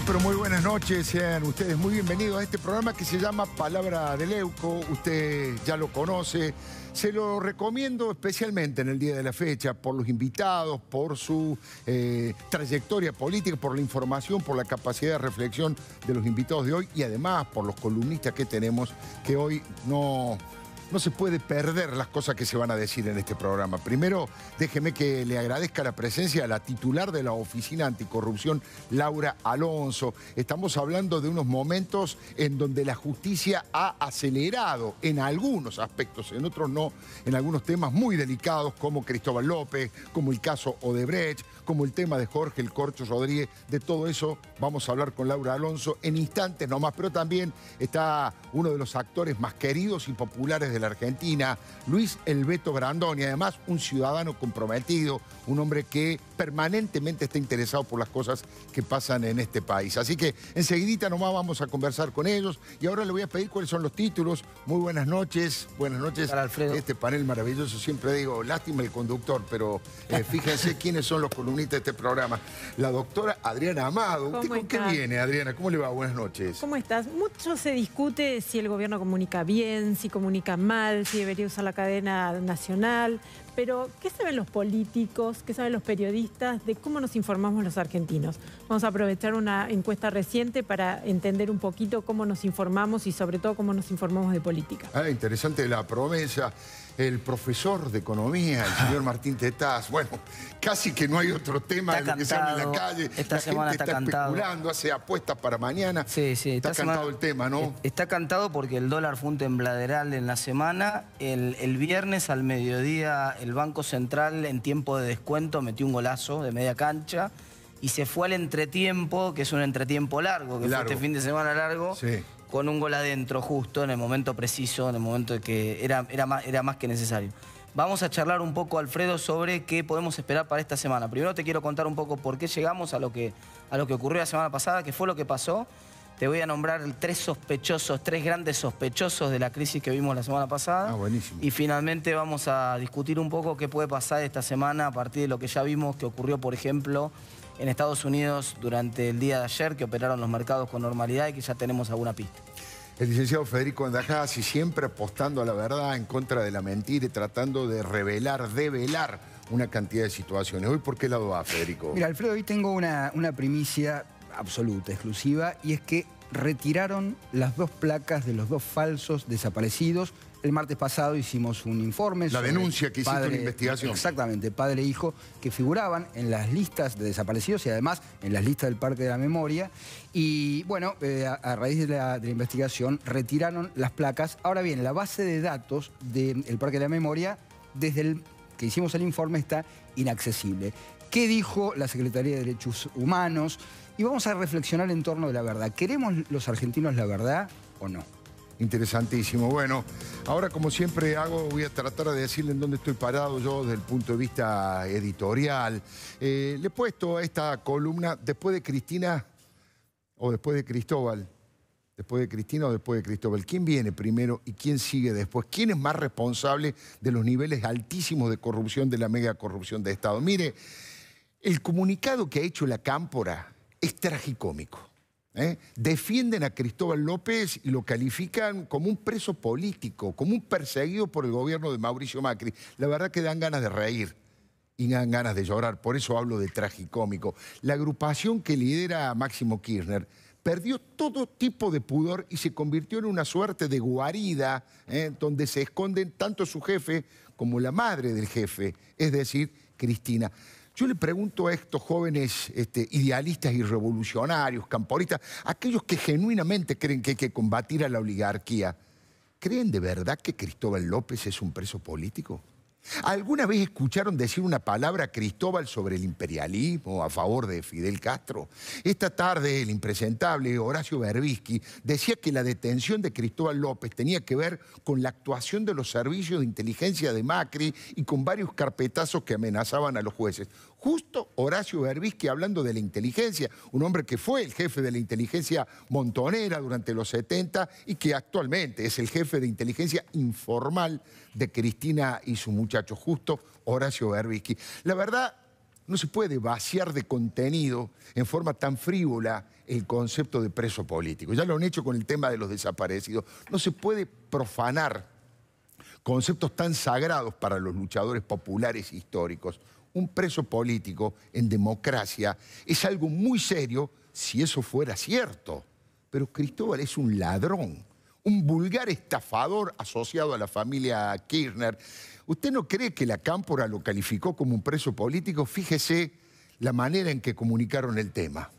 Pero muy buenas noches, sean ustedes muy bienvenidos a este programa que se llama Palabra de Leuco. Usted ya lo conoce, se lo recomiendo especialmente en el día de la fecha por los invitados, por su trayectoria política, por la información, por la capacidad de reflexión de los invitados de hoy y además por los columnistas que tenemos, que hoy no se puede perder las cosas que se van a decir en este programa. Primero, déjeme que le agradezca la presencia de la titular de la Oficina Anticorrupción, Laura Alonso. Estamos hablando de unos momentos en donde la justicia ha acelerado en algunos aspectos, en otros no, en algunos temas muy delicados como Cristóbal López, como el caso Odebrecht, como el tema de Jorge El Corcho Rodríguez. De todo eso vamos a hablar con Laura Alonso en instantes nomás, pero también está uno de los actores más queridos y populares de la Argentina, Luis El Beto Brandoni, y además un ciudadano comprometido, un hombre que permanentemente está interesado por las cosas que pasan en este país. Así que enseguidita nomás vamos a conversar con ellos y ahora le voy a pedir cuáles son los títulos. Muy buenas noches Alfredo. Este panel maravilloso, siempre digo, lástima el conductor, pero fíjense quiénes son los columnistas de este programa. La doctora Adriana Amado. ¿Usted con qué viene, Adriana? ¿Cómo le va? Buenas noches. ¿Cómo estás? Mucho se discute si el gobierno comunica bien, si comunica mal, si debería usar la cadena nacional, pero ¿qué saben los políticos, qué saben los periodistas de cómo nos informamos los argentinos? Vamos a aprovechar una encuesta reciente para entender un poquito cómo nos informamos y sobre todo cómo nos informamos de política. Interesante la promesa. El profesor de economía, el señor Martín Tetaz. Bueno, casi que no hay otro tema de lo que se habla en la calle. Esta semana gente está especulando, hace apuestas para mañana. Sí. Está cantado el tema, ¿no? Está cantado porque el dólar fue un tembladeral en la semana. El viernes al mediodía el Banco Central en tiempo de descuento metió un golazo de media cancha y se fue al entretiempo, que es un entretiempo largo, que fue este fin de semana largo. Sí. Con un gol adentro justo, en el momento preciso, en el momento que era más que necesario. Vamos a charlar un poco, Alfredo, sobre qué podemos esperar para esta semana. Primero te quiero contar un poco por qué llegamos a lo que ocurrió la semana pasada, qué fue lo que pasó. Te voy a nombrar tres grandes sospechosos de la crisis que vimos la semana pasada. Buenísimo. Y finalmente vamos a discutir un poco qué puede pasar esta semana a partir de lo que ya vimos que ocurrió, por ejemplo, en Estados Unidos durante el día de ayer, que operaron los mercados con normalidad y que ya tenemos alguna pista. El licenciado Federico Andajasi siempre apostando a la verdad en contra de la mentira y tratando de develar una cantidad de situaciones. ¿Hoy por qué lado va, Federico? Mira, Alfredo, hoy tengo una primicia absoluta, exclusiva, y es que retiraron las dos placas de los dos falsos desaparecidos. El martes pasado hicimos un informe La denuncia que hiciste en la investigación. Exactamente, padre e hijo, que figuraban en las listas de desaparecidos y además en las listas del Parque de la Memoria. Y bueno, a raíz de la investigación retiraron las placas. Ahora bien, la base de datos del Parque de la Memoria, desde el que hicimos el informe, está inaccesible. ¿Qué dijo la Secretaría de Derechos Humanos? Y vamos a reflexionar en torno de la verdad. ¿Queremos los argentinos la verdad o no? Interesantísimo. Bueno, ahora como siempre hago, voy a tratar de decirle en dónde estoy parado yo desde el punto de vista editorial. Le he puesto a esta columna después de Cristina o después de Cristóbal. Después de Cristina o después de Cristóbal. ¿Quién viene primero y quién sigue después? ¿Quién es más responsable de los niveles altísimos de corrupción, de la mega corrupción de Estado? Mire, el comunicado que ha hecho la Cámpora es tragicómico. Defienden a Cristóbal López y lo califican como un preso político, como un perseguido por el gobierno de Mauricio Macri. La verdad que dan ganas de reír y dan ganas de llorar, por eso hablo de tragicómico. La agrupación que lidera a Máximo Kirchner perdió todo tipo de pudor y se convirtió en una suerte de guarida donde se esconden tanto su jefe como la madre del jefe, es decir, Cristina. Yo le pregunto a estos jóvenes idealistas y revolucionarios, camporistas, aquellos que genuinamente creen que hay que combatir a la oligarquía, ¿creen de verdad que Cristóbal López es un preso político? ¿Alguna vez escucharon decir una palabra a Cristóbal sobre el imperialismo a favor de Fidel Castro? Esta tarde el impresentable Horacio Berbisky decía que la detención de Cristóbal López tenía que ver con la actuación de los servicios de inteligencia de Macri y con varios carpetazos que amenazaban a los jueces. Justo Horacio Berbisky hablando de la inteligencia, un hombre que fue el jefe de la inteligencia montonera durante los 70 y que actualmente es el jefe de inteligencia informal de Cristina y su muchacho, justo Horacio Berbisky. La verdad No se puede vaciar de contenido en forma tan frívola el concepto de preso político. Ya lo han hecho con el tema de los desaparecidos. No se puede profanar conceptos tan sagrados para los luchadores populares históricos. Un preso político en democracia es algo muy serio si eso fuera cierto. Pero Cristóbal es un ladrón, un vulgar estafador asociado a la familia Kirchner. ¿Usted no cree que la Cámpora lo calificó como un preso político? Fíjese la manera en que comunicaron el tema.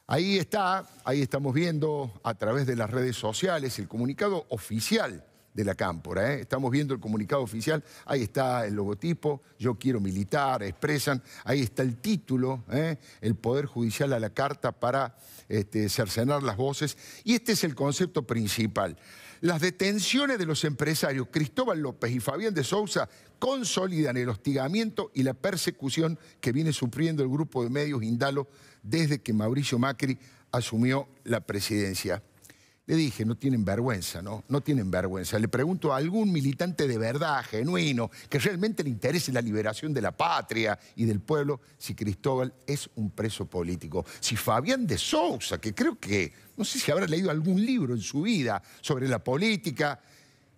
Ahí está, ahí estamos viendo a través de las redes sociales el comunicado oficial de la Cámpora. Estamos viendo el comunicado oficial, ahí está el logotipo, yo quiero militar, expresan, ahí está el título, el Poder Judicial a la carta para cercenar las voces. Y este es el concepto principal. Las detenciones de los empresarios Cristóbal López y Fabián de Sousa consolidan el hostigamiento y la persecución que viene sufriendo el grupo de medios Indalo desde que Mauricio Macri asumió la presidencia. Le dije, no tienen vergüenza, ¿no? No tienen vergüenza. Le pregunto a algún militante de verdad, genuino, que realmente le interese la liberación de la patria y del pueblo, si Cristóbal es un preso político. Si Fabián de Sousa, que creo que, no sé si habrá leído algún libro en su vida sobre la política,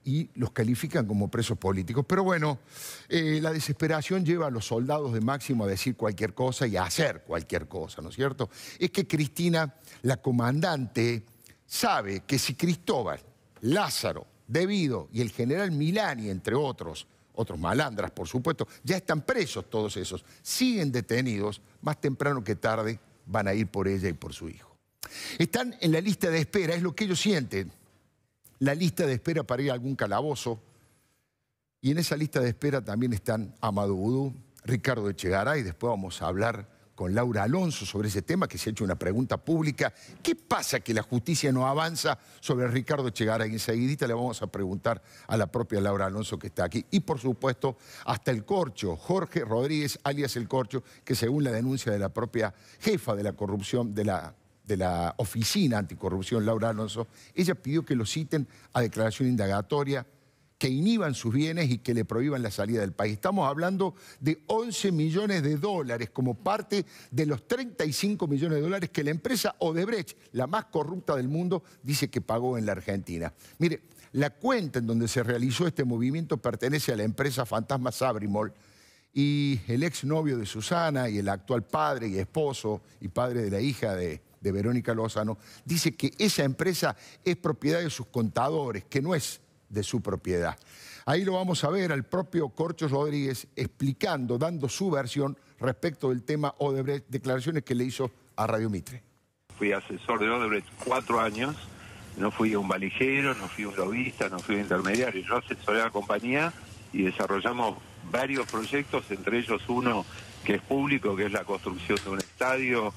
y los califican como presos políticos. Pero bueno, la desesperación lleva a los soldados de Máximo a decir cualquier cosa y a hacer cualquier cosa, ¿no es cierto? Es que Cristina, la comandante, sabe que si Cristóbal, Lázaro, De Vido y el general Milani, entre otros malandras, por supuesto, ya están presos todos esos, siguen detenidos, más temprano que tarde van a ir por ella y por su hijo. Están en la lista de espera, es lo que ellos sienten, la lista de espera para ir a algún calabozo, y en esa lista de espera también están Amadou Oudou, Ricardo Echegaray, después vamos a hablar con Laura Alonso sobre ese tema, que se ha hecho una pregunta pública. ¿Qué pasa que la justicia no avanza sobre Ricardo Echegaray? Enseguidita le vamos a preguntar a la propia Laura Alonso que está aquí. Y por supuesto, hasta el Corcho, Jorge Rodríguez, alias el Corcho, que según la denuncia de la propia jefa de la corrupción, de la Oficina Anticorrupción, Laura Alonso, ella pidió que lo citen a declaración indagatoria, que inhiban sus bienes y que le prohíban la salida del país. Estamos hablando de 11 millones de dólares como parte de los 35 millones de dólares que la empresa Odebrecht, la más corrupta del mundo, dice que pagó en la Argentina. Mire, la cuenta en donde se realizó este movimiento pertenece a la empresa Fantasma Sabrimol, y el exnovio de Susana y el actual padre y esposo y padre de la hija de Verónica Lozano dice que esa empresa es propiedad de sus contadores, que no es de su propiedad. Ahí lo vamos a ver al propio Corcho Rodríguez explicando, dando su versión respecto del tema Odebrecht, declaraciones que le hizo a Radio Mitre. Fui asesor de Odebrecht 4 años, no fui un valijero, no fui un lobista, no fui un intermediario. Yo asesoré a la compañía y desarrollamos varios proyectos, entre ellos uno que es público, que es la construcción de un estadio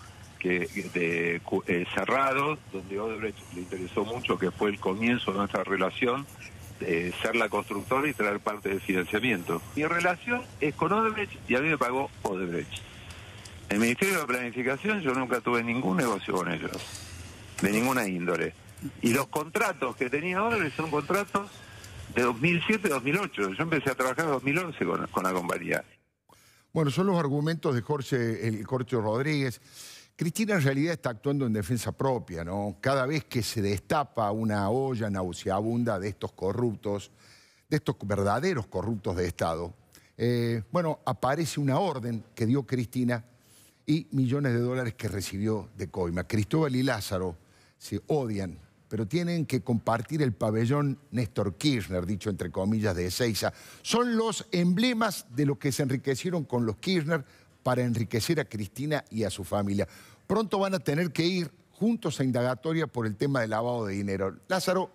cerrado, donde Odebrecht le interesó mucho, que fue el comienzo de nuestra relación, de ser la constructora y traer parte del financiamiento. Mi relación es con Odebrecht y a mí me pagó Odebrecht. En el Ministerio de Planificación yo nunca tuve ningún negocio con ellos, de ninguna índole. Y los contratos que tenía Odebrecht son contratos de 2007-2008. Yo empecé a trabajar en 2011 con la compañía. Bueno, son los argumentos de el Corcho Rodríguez. Cristina en realidad está actuando en defensa propia, ¿no? Cada vez que se destapa una olla nauseabunda de estos corruptos, de estos verdaderos corruptos de Estado, bueno, aparece una orden que dio Cristina y millones de dólares que recibió de coima. Cristóbal y Lázaro se odian, pero tienen que compartir el pabellón Néstor Kirchner, dicho entre comillas, de Ezeiza. Son los emblemas de los que se enriquecieron con los Kirchner para enriquecer a Cristina y a su familia. Pronto van a tener que ir juntos a indagatoria por el tema del lavado de dinero. Lázaro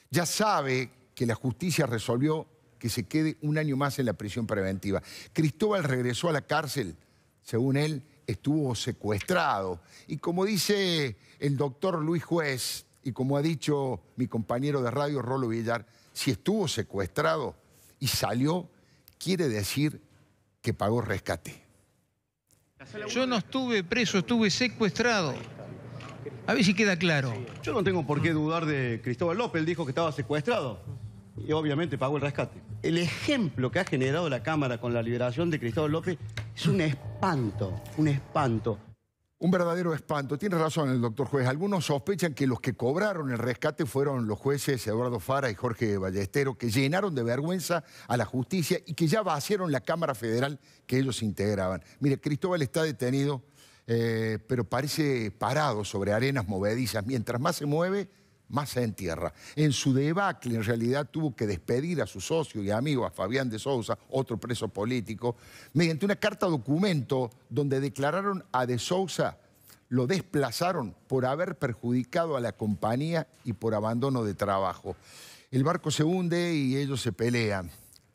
ya sabe que la justicia resolvió que se quede un año más en la prisión preventiva. Cristóbal regresó a la cárcel, según él, estuvo secuestrado. Y como dice el doctor Luis Juez, y como ha dicho mi compañero de radio, Rolo Villar, si estuvo secuestrado y salió, quiere decir que pagó rescate. Yo no estuve preso, estuve secuestrado. A ver si queda claro. Yo no tengo por qué dudar de Cristóbal López, él dijo que estaba secuestrado. y obviamente pagó el rescate. El ejemplo que ha generado la Cámara con la liberación de Cristóbal López es un espanto, un espanto. Un verdadero espanto. Tiene razón el doctor juez. Algunos sospechan que los que cobraron el rescate fueron los jueces Eduardo Fara y Jorge Ballestero, que llenaron de vergüenza a la justicia y que ya vaciaron la Cámara Federal que ellos integraban. Mire, Cristóbal está detenido, pero parece parado sobre arenas movedizas. Mientras más se mueve, más se entierra. En su debacle, en realidad, tuvo que despedir a su socio y amigo, a Fabián de Sousa, otro preso político, mediante una carta documento donde declararon a de Sousa, lo desplazaron por haber perjudicado a la compañía y por abandono de trabajo. El barco se hunde y ellos se pelean.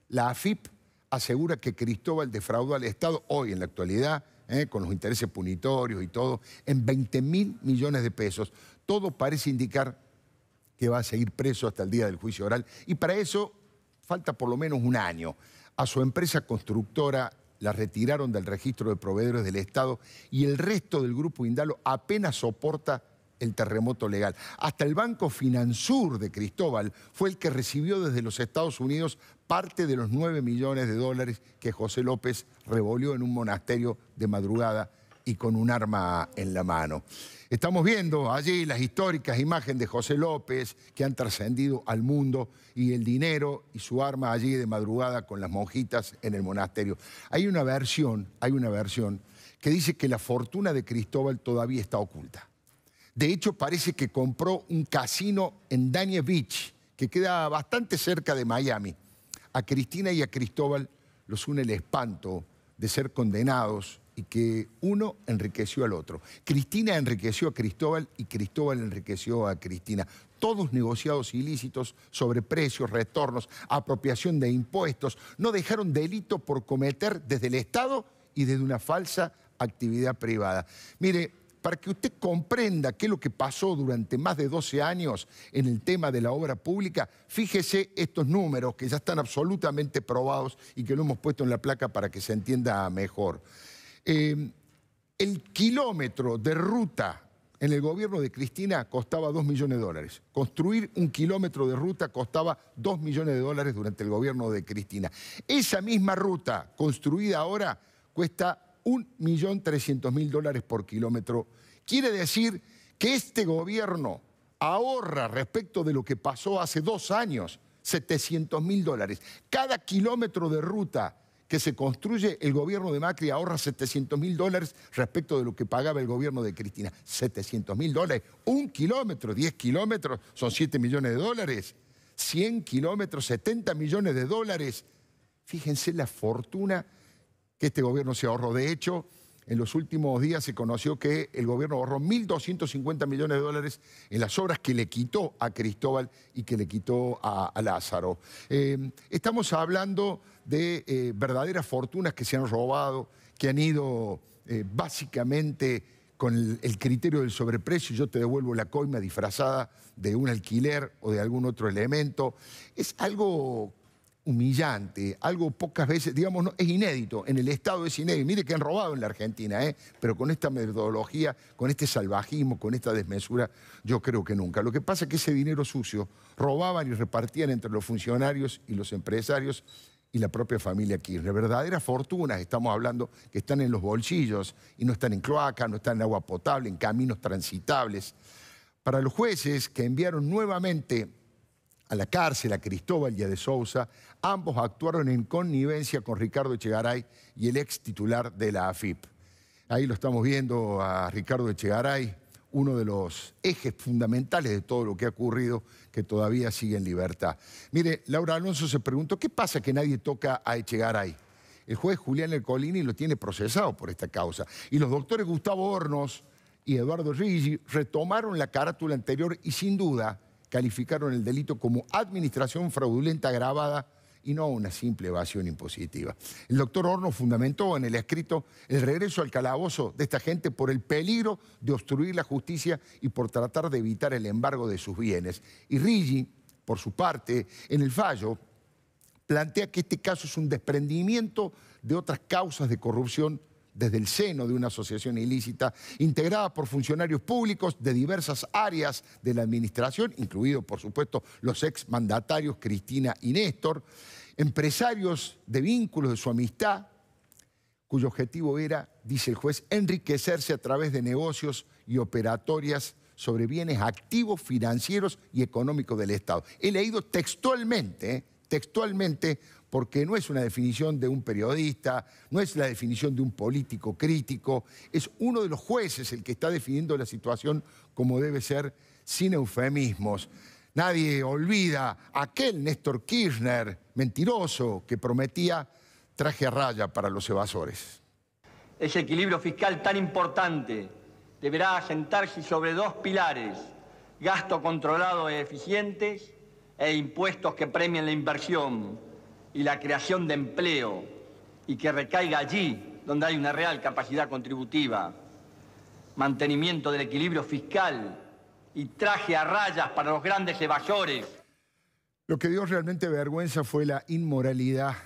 La AFIP asegura que Cristóbal defraudó al Estado hoy, en la actualidad, con los intereses punitorios y todo, en 20.000 millones de pesos. Todo parece indicar que va a seguir preso hasta el día del juicio oral. Y para eso falta por lo menos un año. A su empresa constructora la retiraron del registro de proveedores del Estado y el resto del grupo Indalo apenas soporta el terremoto legal. Hasta el Banco Finansur de Cristóbal fue el que recibió desde los Estados Unidos parte de los 9 millones de dólares que José López revolvió en un monasterio de madrugada y con un arma en la mano. Estamos viendo allí las históricas imágenes de José López que han trascendido al mundo y el dinero y su arma allí de madrugada con las monjitas en el monasterio. Hay una versión que dice que la fortuna de Cristóbal todavía está oculta. De hecho, parece que compró un casino en Dania Beach, que queda bastante cerca de Miami. A Cristina y a Cristóbal los une el espanto de ser condenados y que uno enriqueció al otro. Cristina enriqueció a Cristóbal y Cristóbal enriqueció a Cristina. Todos negociados ilícitos sobre precios, retornos, apropiación de impuestos. No dejaron delito por cometer desde el Estado y desde una falsa actividad privada. Mire, para que usted comprenda qué es lo que pasó durante más de 12 años en el tema de la obra pública, fíjese estos números que ya están absolutamente probados y que lo hemos puesto en la placa para que se entienda mejor. El kilómetro de ruta en el gobierno de Cristina costaba 2 millones de dólares. Construir un kilómetro de ruta costaba 2 millones de dólares durante el gobierno de Cristina. Esa misma ruta construida ahora cuesta 1.300.000 dólares por kilómetro. Quiere decir que este gobierno ahorra respecto de lo que pasó hace 2 años, 700.000 dólares. Cada kilómetro de ruta que se construye, el gobierno de Macri ahorra 700.000 dólares respecto de lo que pagaba el gobierno de Cristina. 700.000 dólares. 1 kilómetro, 10 kilómetros, son 7 millones de dólares. 100 kilómetros, 70 millones de dólares. Fíjense la fortuna que este gobierno se ahorró. De hecho, en los últimos días se conoció que el gobierno ahorró 1.250 millones de dólares en las obras que le quitó a Cristóbal y que le quitó a Lázaro. Estamos hablando de verdaderas fortunas que se han robado, que han ido básicamente con el criterio del sobreprecio. Yo te devuelvo la coima disfrazada de un alquiler o de algún otro elemento. Es algo humillante, algo pocas veces, digamos, no, es inédito, en el Estado es inédito. Mire que han robado en la Argentina, pero con esta metodología, con este salvajismo, con esta desmesura, yo creo que nunca. Lo que pasa es que ese dinero sucio robaban y repartían entre los funcionarios y los empresarios y la propia familia Kirchner. Verdaderas fortunas, estamos hablando, que están en los bolsillos y no están en cloaca, no están en agua potable, en caminos transitables. Para los jueces que enviaron nuevamente a la cárcel a Cristóbal y a de Sousa, ambos actuaron en connivencia con Ricardo Echegaray y el ex titular de la AFIP. Ahí lo estamos viendo a Ricardo Echegaray, uno de los ejes fundamentales de todo lo que ha ocurrido, que todavía sigue en libertad. Mire, Laura Alonso se preguntó, ¿qué pasa que nadie toca a Echegaray? El juez Julián Ercolini lo tiene procesado por esta causa. Y los doctores Gustavo Hornos y Eduardo Rigi retomaron la carátula anterior y sin duda calificaron el delito como administración fraudulenta agravada y no una simple evasión impositiva. El doctor Hornos fundamentó en el escrito el regreso al calabozo de esta gente por el peligro de obstruir la justicia y por tratar de evitar el embargo de sus bienes. Y Rigi, por su parte, en el fallo, plantea que este caso es un desprendimiento de otras causas de corrupción desde el seno de una asociación ilícita integrada por funcionarios públicos de diversas áreas de la administración, incluidos, por supuesto, los exmandatarios Cristina y Néstor, empresarios de vínculos de su amistad, cuyo objetivo era, dice el juez, enriquecerse a través de negocios y operatorias sobre bienes activos, financieros y económicos del Estado. He leído textualmente, porque no es una definición de un periodista, no es la definición de un político crítico, es uno de los jueces el que está definiendo la situación como debe ser, sin eufemismos. Nadie olvida a aquel Néstor Kirchner mentiroso que prometía traje a raya para los evasores. Ese equilibrio fiscal tan importante deberá asentarse sobre dos pilares: gasto controlado e eficientes e impuestos que premien la inversión y la creación de empleo y que recaiga allí donde hay una real capacidad contributiva. Mantenimiento del equilibrio fiscal y traje a rayas para los grandes evasores. Lo que dio realmente vergüenza fue la inmoralidad,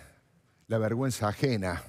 la vergüenza ajena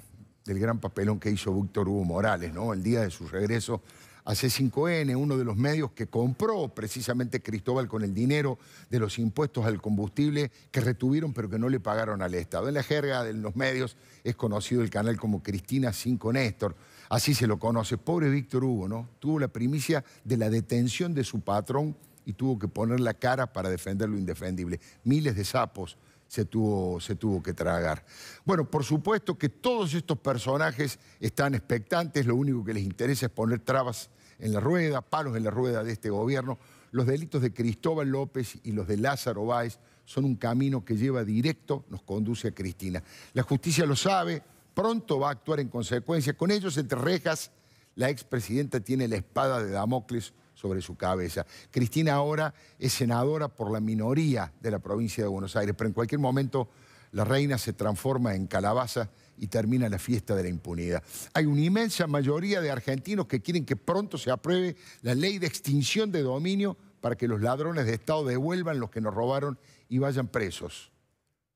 del gran papelón que hizo Víctor Hugo Morales, ¿no? El día de su regreso a C5N, uno de los medios que compró precisamente Cristóbal con el dinero de los impuestos al combustible que retuvieron pero que no le pagaron al Estado. En la jerga de los medios es conocido el canal como Cristina 5 Néstor, así se lo conoce. Pobre Víctor Hugo, ¿no? Tuvo la primicia de la detención de su patrón y tuvo que poner la cara para defender lo indefendible. Miles de sapos se tuvo que tragar. Bueno, por supuesto que todos estos personajes están expectantes, lo único que les interesa es poner trabas en la rueda, palos en la rueda de este gobierno. Los delitos de Cristóbal López y los de Lázaro Báez son un camino que lleva directo, nos conduce a Cristina. La justicia lo sabe, pronto va a actuar en consecuencia. Con ellos entre rejas, la expresidenta tiene la espada de Damocles sobre su cabeza. Cristina ahora es senadora por la minoría de la provincia de Buenos Aires, pero en cualquier momento la reina se transforma en calabaza y termina la fiesta de la impunidad. Hay una inmensa mayoría de argentinos que quieren que pronto se apruebe la ley de extinción de dominio para que los ladrones de Estado devuelvan los que nos robaron y vayan presos,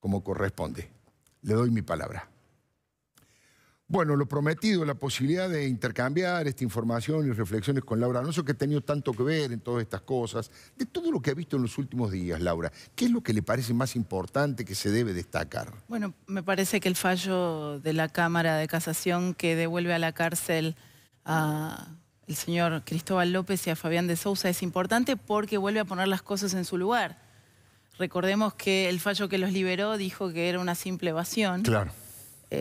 como corresponde. Le doy mi palabra. Bueno, lo prometido, la posibilidad de intercambiar esta información y reflexiones con Laura Donoso, que ha tenido tanto que ver en todas estas cosas, de todo lo que ha visto en los últimos días, Laura. ¿Qué es lo que le parece más importante que se debe destacar? Bueno, me parece que el fallo de la Cámara de Casación que devuelve a la cárcel a el señor Cristóbal López y a Fabián de Sousa es importante porque vuelve a poner las cosas en su lugar. Recordemos que el fallo que los liberó dijo que era una simple evasión. Claro.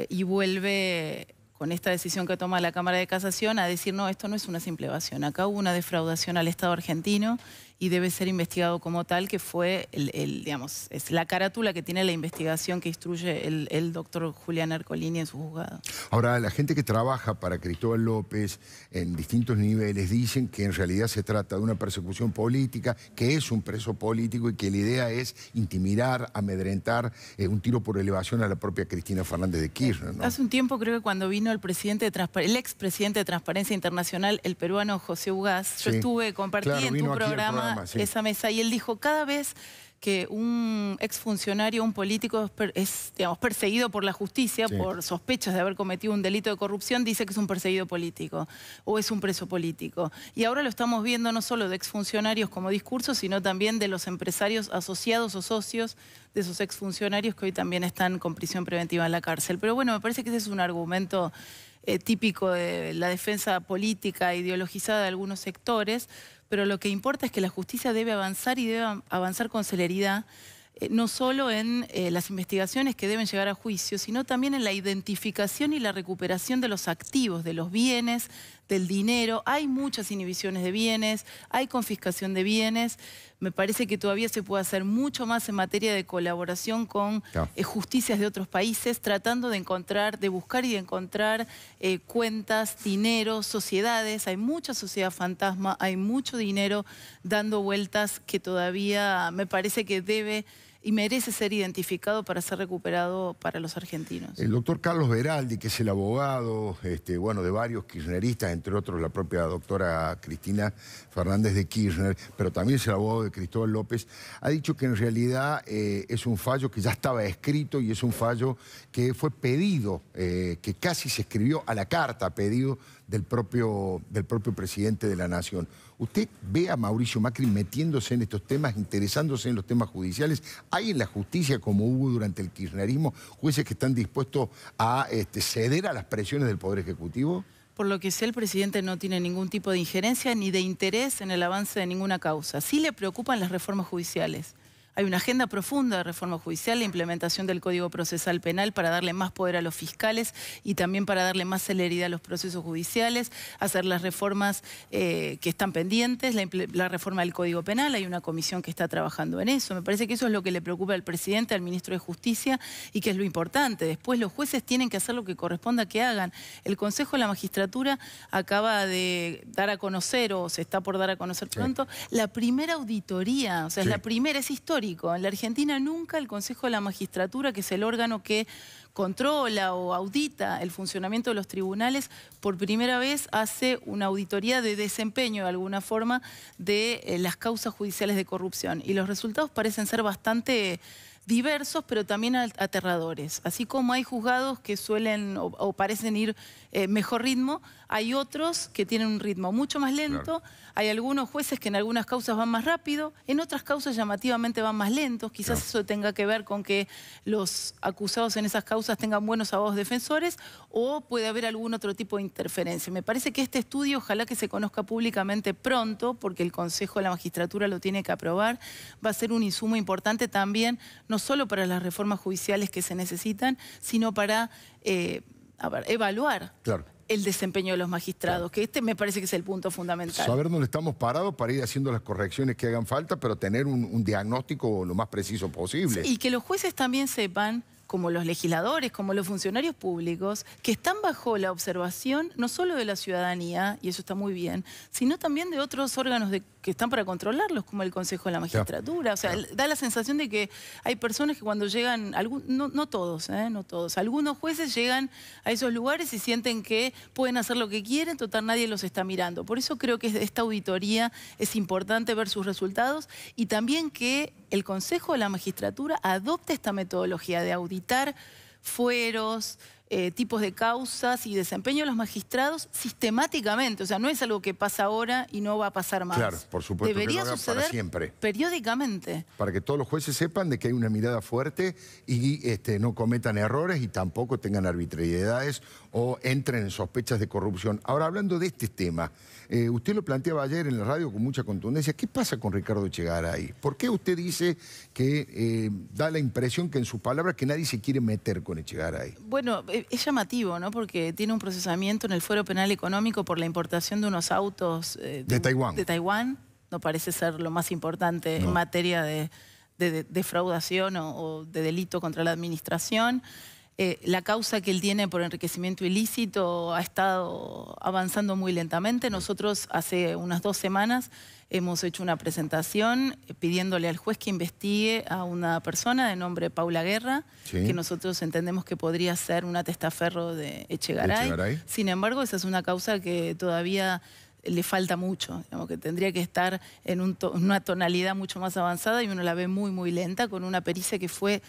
Y vuelve con esta decisión que toma la Cámara de Casación a decir, no, esto no es una simple evasión. Acá hubo una defraudación al Estado argentino y debe ser investigado como tal, que fue, digamos, es la carátula que tiene la investigación que instruye el doctor Julián Ercolini en su juzgado. Ahora, la gente que trabaja para Cristóbal López en distintos niveles dicen que en realidad se trata de una persecución política, que es un preso político y que la idea es intimidar, amedrentar, un tiro por elevación a la propia Cristina Fernández de Kirchner, ¿no? Hace un tiempo creo que cuando vino el expresidente de Transparencia Internacional, el peruano José Ugaz, yo estuve, compartí en tu programa esa mesa y él dijo, cada vez que un exfuncionario, un político es digamos, perseguido por la justicia por sospechas de haber cometido un delito de corrupción, dice que es un perseguido político o es un preso político. Y ahora lo estamos viendo no solo de exfuncionarios como discurso, sino también de los empresarios asociados o socios de esos exfuncionarios que hoy también están con prisión preventiva en la cárcel. Pero bueno, me parece que ese es un argumento típico de la defensa política ideologizada de algunos sectores, pero lo que importa es que la justicia debe avanzar y debe avanzar con celeridad, no solo en las investigaciones que deben llegar a juicio, sino también en la identificación y la recuperación de los activos, de los bienes, del dinero. Hay muchas inhibiciones de bienes, hay confiscación de bienes. Me parece que todavía se puede hacer mucho más en materia de colaboración con justicias de otros países, tratando de encontrar, de buscar y de encontrar cuentas, dinero, sociedades. Hay mucha sociedad fantasma, hay mucho dinero dando vueltas que todavía me parece que debe y merece ser identificado para ser recuperado para los argentinos. El doctor Carlos Veraldi, que es el abogado bueno, de varios kirchneristas, entre otros la propia doctora Cristina Fernández de Kirchner, pero también es el abogado de Cristóbal López, ha dicho que en realidad es un fallo que ya estaba escrito y es un fallo que fue pedido, que casi se escribió a la carta, pedido del propio presidente de la Nación. ¿Usted ve a Mauricio Macri metiéndose en estos temas, interesándose en los temas judiciales? ¿Hay en la justicia, como hubo durante el kirchnerismo, jueces que están dispuestos a ceder a las presiones del Poder Ejecutivo? Por lo que sé, el presidente no tiene ningún tipo de injerencia ni de interés en el avance de ninguna causa. Sí le preocupan las reformas judiciales. Hay una agenda profunda de reforma judicial, la implementación del Código Procesal Penal para darle más poder a los fiscales y también para darle más celeridad a los procesos judiciales, hacer las reformas que están pendientes, la reforma del Código Penal, hay una comisión que está trabajando en eso. Me parece que eso es lo que le preocupa al presidente, al ministro de Justicia y que es lo importante. Después los jueces tienen que hacer lo que corresponda que hagan. El Consejo de la Magistratura acaba de dar a conocer, o se está por dar a conocer pronto, la primera auditoría, o sea, es la primera, es histórica. En la Argentina nunca el Consejo de la Magistratura, que es el órgano que controla o audita el funcionamiento de los tribunales, por primera vez hace una auditoría de desempeño de alguna forma de las causas judiciales de corrupción. Y los resultados parecen ser bastante diversos, pero también aterradores. Así como hay juzgados que suelen o parecen ir mejor ritmo, hay otros que tienen un ritmo mucho más lento. Claro. Hay algunos jueces que en algunas causas van más rápido, en otras causas llamativamente van más lentos. Quizás eso tenga que ver con que los acusados en esas causas tengan buenos abogados defensores o puede haber algún otro tipo de interferencia. Me parece que este estudio ojalá que se conozca públicamente pronto, porque el Consejo de la Magistratura lo tiene que aprobar. Va a ser un insumo importante también, no solo para las reformas judiciales que se necesitan, sino para evaluar el desempeño de los magistrados, que me parece que es el punto fundamental. Saber dónde estamos parados para ir haciendo las correcciones que hagan falta, pero tener un diagnóstico lo más preciso posible. Sí, y que los jueces también sepan, como los legisladores, como los funcionarios públicos, que están bajo la observación no solo de la ciudadanía, y eso está muy bien, sino también de otros órganos que están para controlarlos, como el Consejo de la Magistratura. O sea, da la sensación de que hay personas que cuando llegan, no todos, no todos, algunos jueces llegan a esos lugares y sienten que pueden hacer lo que quieren, total nadie los está mirando. Por eso creo que esta auditoría es importante ver sus resultados y también que el Consejo de la Magistratura adopte esta metodología de auditar fueros, tipos de causas y desempeño de los magistrados sistemáticamente. O sea, no es algo que pasa ahora y no va a pasar más. Claro, por supuesto. Debería que lo hagan suceder para siempre. Periódicamente. Para que todos los jueces sepan de que hay una mirada fuerte y no cometan errores y tampoco tengan arbitrariedades o entren en sospechas de corrupción. Ahora, hablando de este tema, usted lo planteaba ayer en la radio con mucha contundencia. ¿Qué pasa con Ricardo Echegaray? ¿Por qué usted dice que da la impresión que en sus palabras que nadie se quiere meter con Echegaray? Bueno, es llamativo, ¿no? Porque tiene un procesamiento en el fuero penal económico por la importación de unos autos de Taiwán. De Taiwán. No parece ser lo más importante en materia de defraudación o de delito contra la administración. La causa que él tiene por enriquecimiento ilícito ha estado avanzando muy lentamente. Nosotros hace unas 2 semanas hemos hecho una presentación pidiéndole al juez que investigue a una persona de nombre Paula Guerra, que nosotros entendemos que podría ser una testaferro de Echegaray. Sin embargo, esa es una causa que todavía le falta mucho, digamos, que tendría que estar en una tonalidad mucho más avanzada y uno la ve muy, muy lenta, con una pericia que fue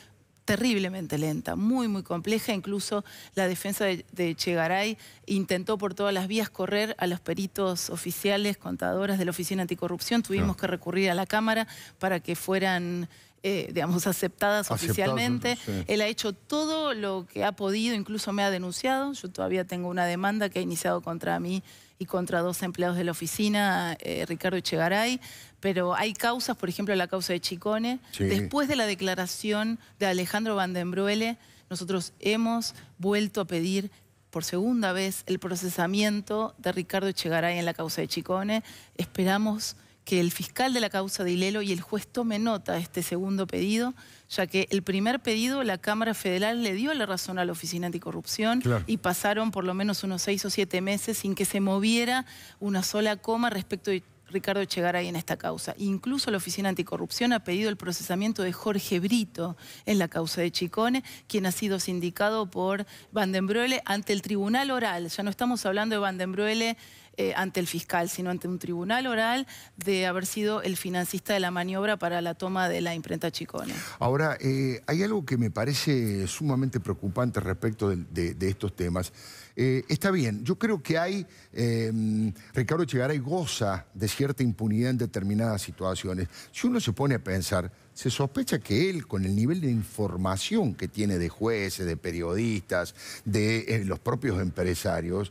terriblemente lenta, muy, muy compleja. Incluso la defensa de Echegaray intentó por todas las vías correr a los peritos oficiales, contadoras de la Oficina Anticorrupción. Tuvimos que recurrir a la Cámara para que fueran digamos, aceptadas oficialmente. Él ha hecho todo lo que ha podido, incluso me ha denunciado. Yo todavía tengo una demanda que ha iniciado contra mí y contra 2 empleados de la oficina, Ricardo Echegaray, pero hay causas, por ejemplo la causa de Chicone. Después de la declaración de Alejandro Van den Broele, nosotros hemos vuelto a pedir por segunda vez el procesamiento de Ricardo Echegaray en la causa de Chicone. Esperamos que el fiscal de la causa de Ilelo y el juez tome nota de este segundo pedido, ya que el primer pedido la Cámara Federal le dio la razón a la Oficina Anticorrupción y pasaron por lo menos unos 6 o 7 meses sin que se moviera una sola coma respecto Ricardo Echegaray en esta causa. Incluso la Oficina Anticorrupción ha pedido el procesamiento de Jorge Brito en la causa de Chicone, quien ha sido sindicado por Van den Broele ante el tribunal oral. Ya no estamos hablando de Van den Broele ante el fiscal, sino ante un tribunal oral de haber sido el financista de la maniobra para la toma de la imprenta Chicone. Ahora, hay algo que me parece sumamente preocupante respecto de estos temas. Está bien, yo creo que hay, Ricardo Echegaray goza de cierta impunidad en determinadas situaciones. Si uno se pone a pensar, se sospecha que él, con el nivel de información que tiene de jueces, de periodistas, de los propios empresarios,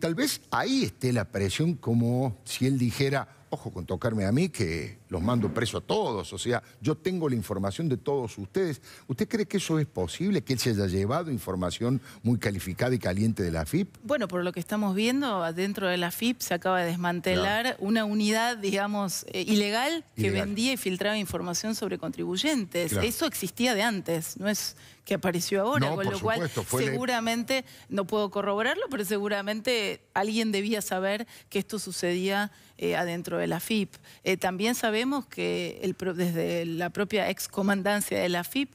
tal vez ahí esté la presión, como si él dijera: ojo con tocarme a mí, que los mando preso a todos. O sea, yo tengo la información de todos ustedes. ¿Usted cree que eso es posible? ¿Que él se haya llevado información muy calificada y caliente de la AFIP? Bueno, por lo que estamos viendo, dentro de la AFIP se acaba de desmantelar una unidad, digamos, ilegal que vendía y filtraba información sobre contribuyentes. Eso existía de antes, no es que apareció ahora, no, con lo cual seguramente, no puedo corroborarlo, pero seguramente alguien debía saber que esto sucedía adentro de la AFIP. También sabemos que desde la propia excomandancia de la AFIP,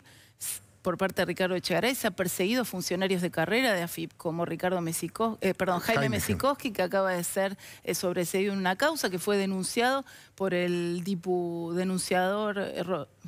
por parte de Ricardo Echegaray, se ha perseguido funcionarios de carrera de AFIP, como Jaime Mesikoski, que acaba de ser sobreseído en una causa que fue denunciado por el denunciador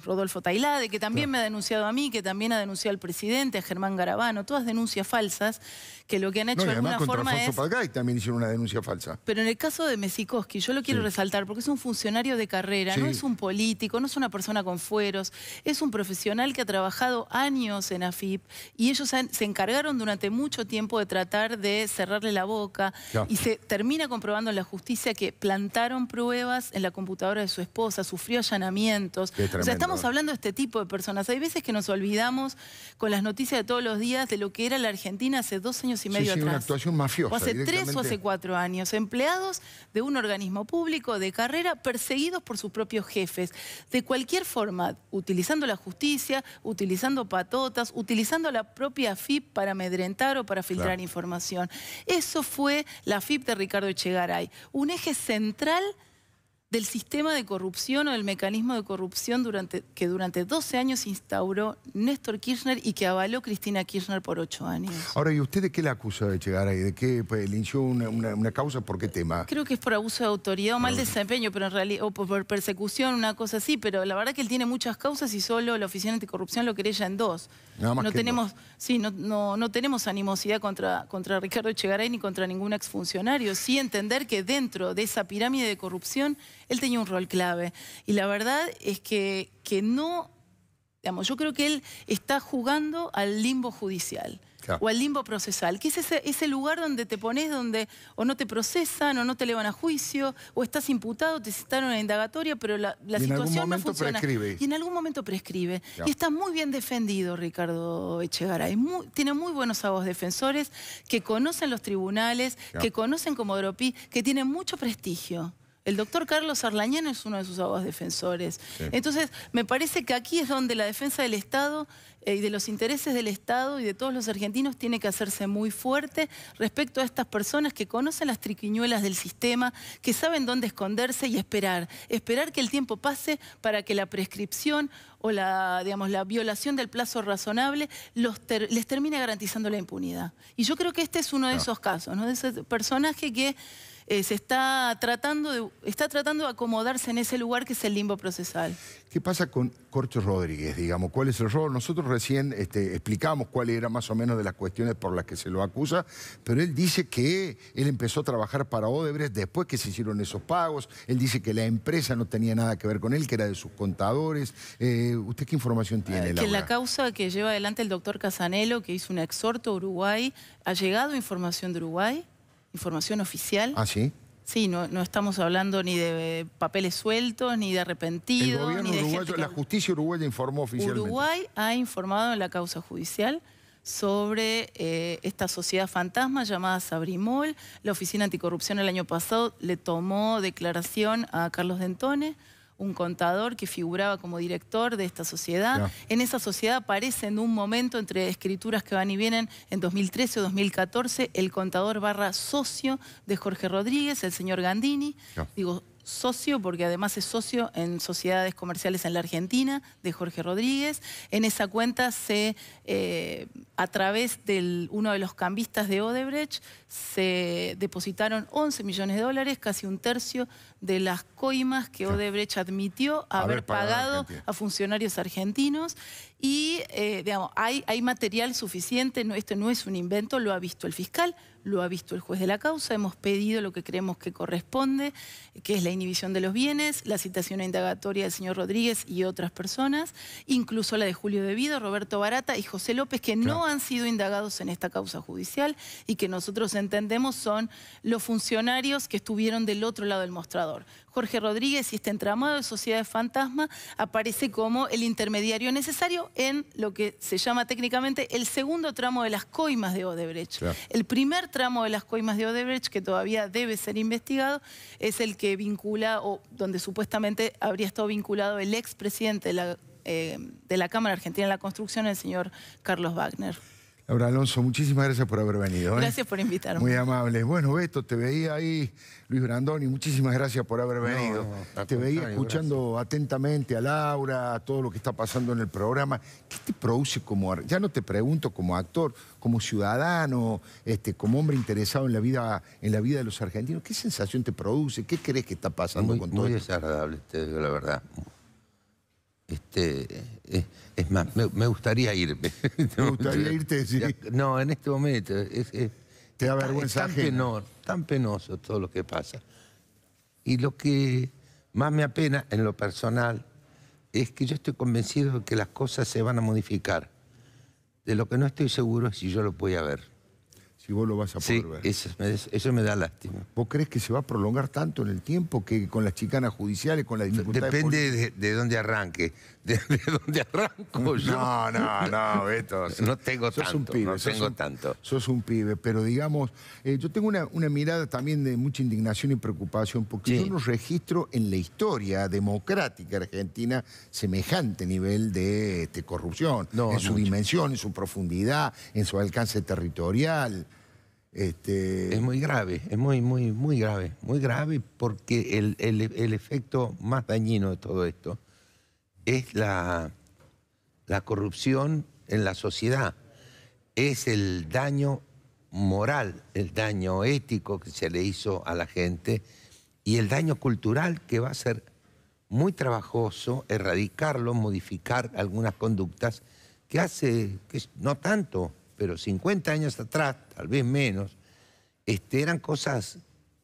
Rodolfo Tailade, que también me ha denunciado a mí, que también ha denunciado al presidente, a Germán Garabano, todas denuncias falsas, que lo que han hecho de alguna forma es... Alfonso Pagay también hicieron una denuncia falsa. Pero en el caso de Mesikoski, yo lo quiero resaltar, porque es un funcionario de carrera, no es un político, no es una persona con fueros, es un profesional que ha trabajado años en AFIP, y ellos se encargaron durante mucho tiempo de tratar de cerrarle la boca, y se termina comprobando en la justicia que plantaron pruebas en la computadora de su esposa, sufrió allanamientos. O sea, estamos hablando de este tipo de personas. Hay veces que nos olvidamos con las noticias de todos los días de lo que era la Argentina hace 2 años y medio atrás. Una actuación mafiosa. O hace 3 o hace 4 años. Empleados de un organismo público de carrera perseguidos por sus propios jefes. De cualquier forma, utilizando la justicia, utilizando patotas, utilizando la propia AFIP para amedrentar o para filtrar información. Eso fue la AFIP de Ricardo Echegaray. Un eje central del sistema de corrupción o del mecanismo de corrupción que durante 12 años instauró Néstor Kirchner y que avaló Cristina Kirchner por 8 años. Ahora, ¿y usted de qué le acusa de Echegaray? ¿De qué le inició una causa? ¿Por qué tema? Creo que es por abuso de autoridad o mal desempeño, pero en realidad, o por persecución, una cosa así, pero la verdad que él tiene muchas causas y solo la Oficina Anticorrupción lo querella en 2. Nada más no tenemos, no tenemos animosidad contra Ricardo Echegaray ni contra ningún exfuncionario. Sí entender que dentro de esa pirámide de corrupción él tenía un rol clave. Y la verdad es que no, digamos, yo creo que él está jugando al limbo judicial. O al limbo procesal, que es ese lugar donde te pones, donde o no te procesan, o no te elevan a juicio, o estás imputado, te citaron en indagatoria, pero la situación no funciona. Y en algún momento prescribe. Y está muy bien defendido Ricardo Echegaray. Tiene muy buenos abogados defensores que conocen los tribunales, que conocen Comodoro Pi, que tienen mucho prestigio. El doctor Carlos Arlañán es uno de sus abogados defensores. Entonces, me parece que aquí es donde la defensa del Estado y de los intereses del Estado y de todos los argentinos tiene que hacerse muy fuerte respecto a estas personas que conocen las triquiñuelas del sistema, que saben dónde esconderse y esperar que el tiempo pase para que la prescripción o la violación del plazo razonable les termine garantizando la impunidad. Y yo creo que este es uno de esos casos, ¿no? De ese personaje que se está tratando de acomodarse en ese lugar que es el limbo procesal. ¿Qué pasa con Corcho Rodríguez, digamos? ¿Cuál es el rol? Nosotros recién explicamos cuál era más o menos de las cuestiones por las que se lo acusa, pero él dice que él empezó a trabajar para Odebrecht después que se hicieron esos pagos. Él dice que la empresa no tenía nada que ver con él, que era de sus contadores. ¿Usted qué información tiene, Laura? Que la causa que lleva adelante el doctor Casanelo, que hizo un exhorto a Uruguay, ha llegado información de Uruguay, información oficial. ¿Ah, sí? Sí, no estamos hablando ni de papeles sueltos, ni de arrepentidos, el gobierno ni de uruguayo, la justicia uruguaya informó oficialmente. Uruguay ha informado en la causa judicial sobre esta sociedad fantasma llamada Sabrimol. La Oficina Anticorrupción el año pasado le tomó declaración a Carlos Dentone, un contador que figuraba como director de esta sociedad. En esa sociedad aparece en un momento, entre escrituras que van y vienen, en 2013 o 2014, el contador / socio de Jorge Rodríguez, el señor Gandini. Digo, socio, porque además es socio en sociedades comerciales en la Argentina, de Jorge Rodríguez. En esa cuenta a través de uno de los cambistas de Odebrecht, se depositaron 11 millones de dólares, casi un tercio de las coimas que Odebrecht admitió haber pagado a funcionarios argentinos. Y, digamos, hay material suficiente, esto no es un invento, lo ha visto el fiscal, lo ha visto el juez de la causa, hemos pedido lo que creemos que corresponde, que es la inhibición de los bienes, la citación indagatoria del señor Rodríguez y otras personas, incluso la de Julio Devido, Roberto Barata y José López, que no han sido indagados en esta causa judicial y que nosotros entendemos son los funcionarios que estuvieron del otro lado del mostrador. Jorge Rodríguez y este entramado de sociedades fantasma aparece como el intermediario necesario en lo que se llama técnicamente el segundo tramo de las coimas de Odebrecht. Claro. El primer tramo de las coimas de Odebrecht, que todavía debe ser investigado, es el que vincula, o donde supuestamente habría estado vinculado el expresidente de la Cámara Argentina de la Construcción, el señor Carlos Wagner. Laura Alonso, muchísimas gracias por haber venido. Gracias por invitarme. Muy amable. Bueno, Beto, te veía ahí, Luis Brandoni, muchísimas gracias por haber venido. Te veía escuchando atentamente a Laura, a todo lo que está pasando en el programa. ¿Qué te produce como, ya no te pregunto como actor, como ciudadano, como hombre interesado en la vida de los argentinos? ¿Qué sensación te produce? ¿Qué crees que está pasando con todo esto? Muy desagradable, te digo la verdad. Es más, me gustaría irme. ¿Me gustaría irte? Sí. No, en este momento te da vergüenza ajena. Tan penoso todo lo que pasa. Y lo que más me apena en lo personal es que yo estoy convencido de que las cosas se van a modificar. De lo que no estoy seguro es si yo lo voy a ver. Si vos lo vas a poder ver. Eso me da lástima. ¿Vos crees que se va a prolongar tanto en el tiempo que con las chicanas judiciales, con las dificultades políticas? Depende de dónde arranque. ¿De dónde arranco yo? No, Beto. No tengo tanto. Sos un pibe, pero digamos, yo tengo una mirada también de mucha indignación y preocupación, porque yo no registro en la historia democrática argentina semejante nivel de corrupción, en su dimensión, en su profundidad, en su alcance territorial. Es muy grave, es muy grave porque el efecto más dañino de todo esto es la corrupción en la sociedad, es el daño moral, el daño ético que se le hizo a la gente y el daño cultural que va a ser muy trabajoso erradicarlo, modificar algunas conductas que hace, no tanto, pero 50 años atrás, tal vez menos, eran cosas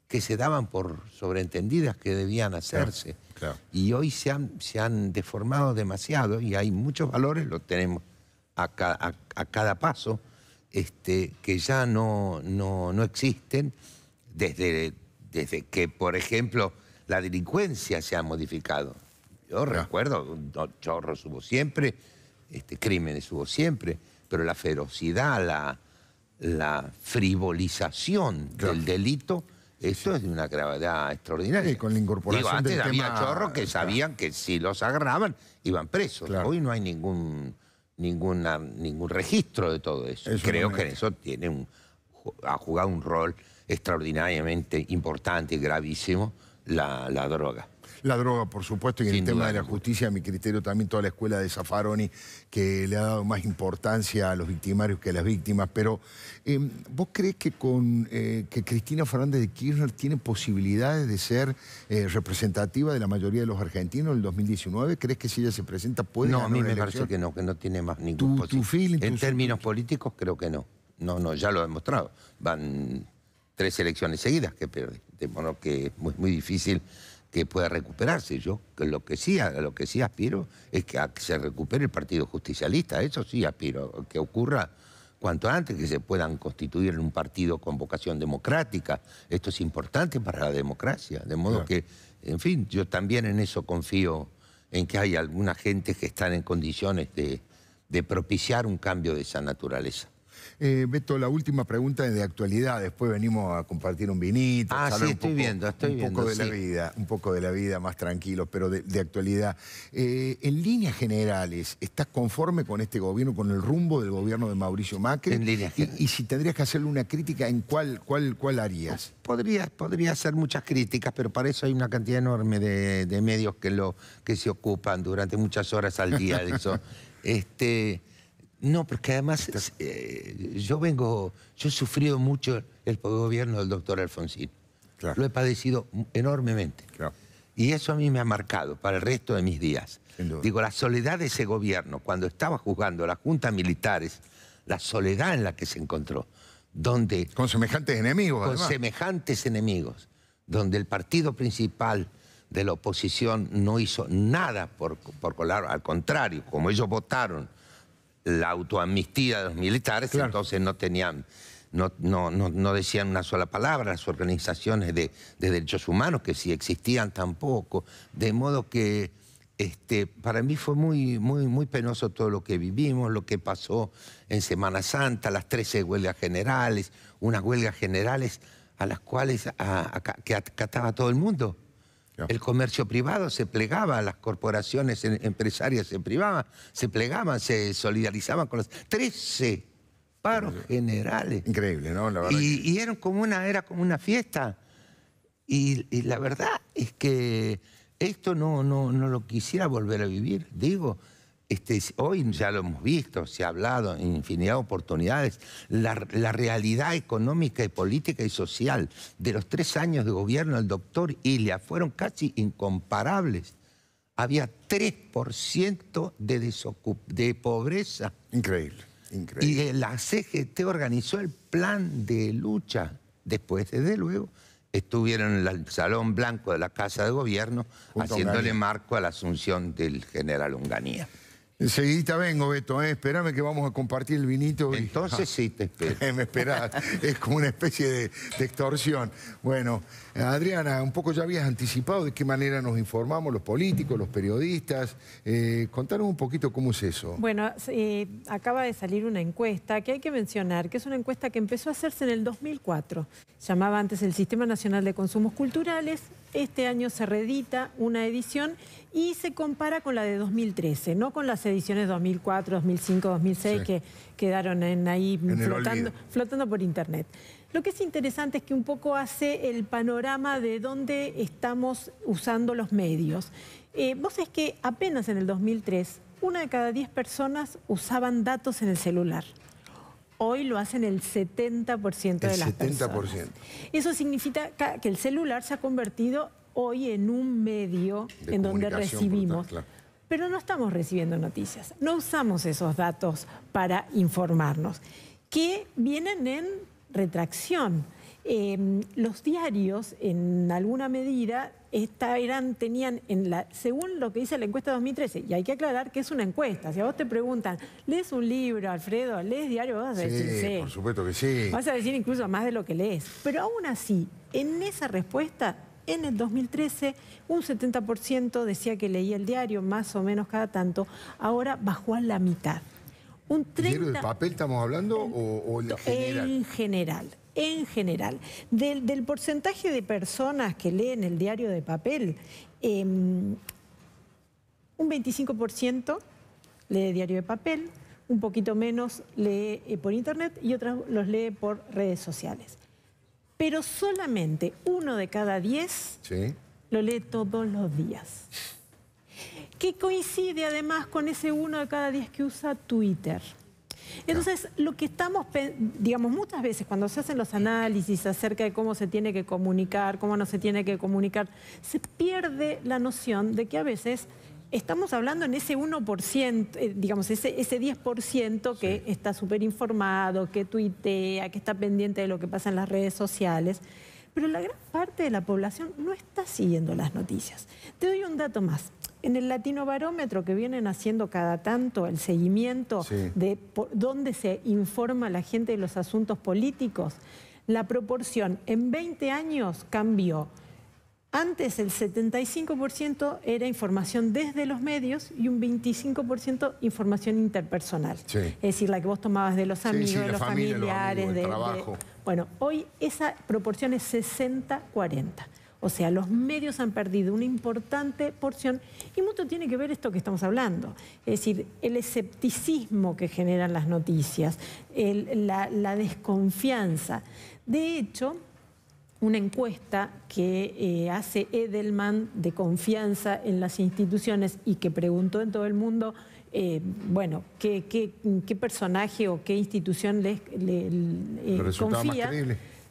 que se daban por sobreentendidas que debían hacerse. Claro. Y hoy se han deformado demasiado y hay muchos valores, lo tenemos a cada paso, que ya no existen desde que, por ejemplo, la delincuencia se ha modificado. Yo recuerdo, chorros hubo siempre, crímenes hubo siempre, pero la ferocidad, la frivolización del delito, eso es de una gravedad extraordinaria. Sí, con la incorporación antes del había tema, chorros que sabían que si los agarraban iban presos. Claro. Hoy no hay ningún registro de todo eso. Creo que en eso ha jugado un rol extraordinariamente importante y gravísimo la droga. La droga, por supuesto, y en el tema de la justicia, a mi criterio, también toda la escuela de Zaffaroni, que le ha dado más importancia a los victimarios que a las víctimas. Pero, ¿vos crees que que Cristina Fernández de Kirchner tiene posibilidades de ser representativa de la mayoría de los argentinos en el 2019? ¿Crees que si ella se presenta puede ganar una elección? No, a mí me parece que no tiene más ningún posible. En términos políticos, creo que no. No, ya lo he demostrado. Van 3 elecciones seguidas que pierde. De modo que es muy difícil que pueda recuperarse. Yo lo que sí aspiro es que se recupere el Partido Justicialista. Eso sí aspiro, que ocurra cuanto antes, que se puedan constituir en un partido con vocación democrática. Esto es importante para la democracia. De modo que, en fin, yo también en eso confío, en que hay alguna gente que están en condiciones de propiciar un cambio de esa naturaleza. Beto, la última pregunta es de actualidad. Después venimos a compartir un vinito. Sí, estoy viendo. Un poco de la vida más tranquilo, pero de actualidad. En líneas generales, ¿estás conforme con este gobierno, con el rumbo del gobierno de Mauricio Macri? En líneas generales. Y si tendrías que hacerle una crítica, ¿en cuál harías? Podría hacer muchas críticas, pero para eso hay una cantidad enorme de medios que se ocupan durante muchas horas al día de eso. No, porque además yo he sufrido mucho el gobierno del doctor Alfonsín. Claro. Lo he padecido enormemente. Claro. Y eso a mí me ha marcado para el resto de mis días. Digo, la soledad de ese gobierno, cuando estaba juzgando a las juntas militares, la soledad en la que se encontró, donde... Con semejantes enemigos, Con semejantes enemigos, donde el partido principal de la oposición no hizo nada por colar, al contrario, como ellos votaron la autoamnistía de los militares, claro, entonces no tenían, no decían una sola palabra, las organizaciones de derechos humanos, que si existían tampoco, de modo que para mí fue muy penoso todo lo que vivimos, lo que pasó en Semana Santa, las 13 huelgas generales, unas huelgas generales a las cuales que acataba todo el mundo. El comercio privado se plegaba, las corporaciones empresarias se plegaban, se solidarizaban con los 13 paros generales. Increíble, ¿no? La verdad y era como una fiesta. Y la verdad es que esto no lo quisiera volver a vivir. Digo, hoy ya lo hemos visto, se ha hablado en infinidad de oportunidades, la realidad económica y política y social de los 3 años de gobierno del doctor Ilia fueron casi incomparables. Había 3% de pobreza. Increíble, increíble. Y la CGT organizó el plan de lucha. Después, desde luego, estuvieron en el Salón Blanco de la Casa de Gobierno haciéndole marco a la asunción del general Onganía. Enseguidita vengo, Beto, espérame que vamos a compartir el vinito. Entonces sí te espero. Me esperás, es como una especie de extorsión. Bueno, Adriana, un poco ya habías anticipado de qué manera nos informamos los políticos, los periodistas. Contanos un poquito cómo es eso. Bueno, acaba de salir una encuesta que hay que mencionar, que es una encuesta que empezó a hacerse en el 2004. Se llamaba antes el Sistema Nacional de Consumos Culturales. Este año se reedita una edición y se compara con la de 2013, no con las ediciones 2004, 2005, 2006 sí, que quedaron ahí flotando por internet. Lo que es interesante es que un poco hace el panorama de dónde estamos usando los medios. Vos sabés que apenas en el 2003, 1 de cada 10 personas usaban datos en el celular. Hoy lo hacen el 70% de las personas. Eso significa que el celular se ha convertido hoy en un medio en donde recibimos. Claro. Pero no estamos recibiendo noticias. No usamos esos datos para informarnos, que vienen en retracción. Los diarios, en alguna medida, tenían según lo que dice la encuesta de 2013, y hay que aclarar que es una encuesta. Si a vos te preguntan, ¿lees un libro, Alfredo? ¿Lees diario? Vas a decir sí. Por supuesto que sí. Vas a decir incluso más de lo que lees. Pero aún así, en esa respuesta, en el 2013, un 70% decía que leía el diario, más o menos cada tanto. Ahora bajó a la mitad. Un 30... ¿Diario de papel estamos hablando o en general? En general. Del porcentaje de personas que leen el diario de papel, un 25% lee diario de papel, un poquito menos lee por internet y otros los lee por redes sociales. Pero solamente 1 de cada 10 sí, lo lee todos los días. Que coincide además con ese 1 de cada 10 que usa Twitter. Entonces, lo que estamos, digamos, muchas veces cuando se hacen los análisis acerca de cómo se tiene que comunicar, cómo no se tiene que comunicar, se pierde la noción de que a veces estamos hablando en ese 1%, digamos, ese 10% que sí, está súper informado, que tuitea, que está pendiente de lo que pasa en las redes sociales. Pero la gran parte de la población no está siguiendo las noticias. Te doy un dato más. En el Latinobarómetro que vienen haciendo cada tanto el seguimiento sí, de dónde se informa la gente de los asuntos políticos, la proporción en 20 años cambió Antes el 75% era información desde los medios y un 25% información interpersonal. Sí. Es decir, la que vos tomabas de los amigos, de los familia, familiares, el trabajo. Bueno, hoy esa proporción es 60-40. O sea, los medios han perdido una importante porción y mucho tiene que ver esto que estamos hablando. Es decir, el escepticismo que generan las noticias, la desconfianza. De hecho, una encuesta que hace Edelman de confianza en las instituciones y que preguntó en todo el mundo, bueno, qué personaje o qué institución le confía.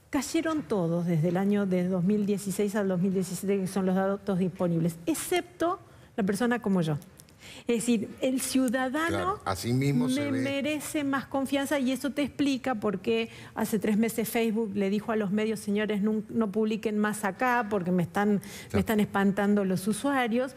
Cayeron todos desde el año de 2016 al 2017, que son los datos disponibles, excepto la persona como yo. Es decir, el ciudadano así mismo merece más confianza y eso te explica por qué hace 3 meses Facebook le dijo a los medios, señores, no publiquen más acá porque me están espantando los usuarios.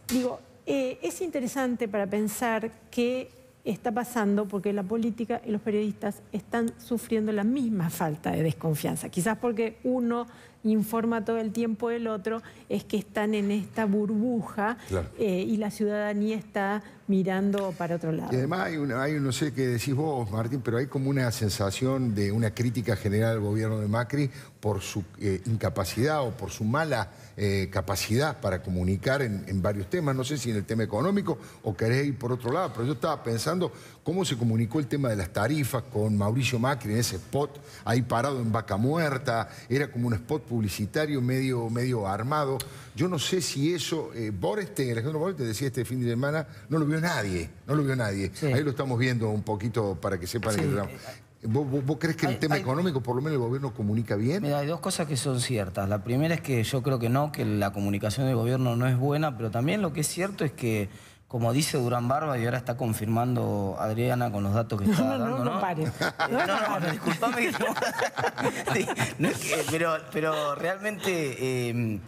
Digo, es interesante para pensar qué está pasando porque la política y los periodistas están sufriendo la misma falta de desconfianza. Quizás porque uno informa todo el tiempo del otro, es que están en esta burbuja y la ciudadanía está mirando para otro lado. Y además hay no sé qué decís vos, Martín, pero hay como una sensación de una crítica general al gobierno de Macri por su incapacidad o por su mala capacidad para comunicar en varios temas. No sé si en el tema económico o querés ir por otro lado, pero yo estaba pensando cómo se comunicó el tema de las tarifas con Mauricio Macri en ese spot ahí parado en Vaca Muerta. Era como un spot publicitario medio armado. Yo no sé si eso, Alejandro Boreste decía este fin de semana, no lo vio nadie, Sí. Ahí lo estamos viendo un poquito para que sepan. ¿Vos crees que el tema económico, por lo menos el gobierno comunica bien? Mira, hay dos cosas que son ciertas. La primera es que yo creo que la comunicación del gobierno no es buena, pero también lo que es cierto es que, como dice Durán Barba, y ahora está confirmando Adriana con los datos que está dando, ¿no? No pares. No, disculpame. Pero realmente,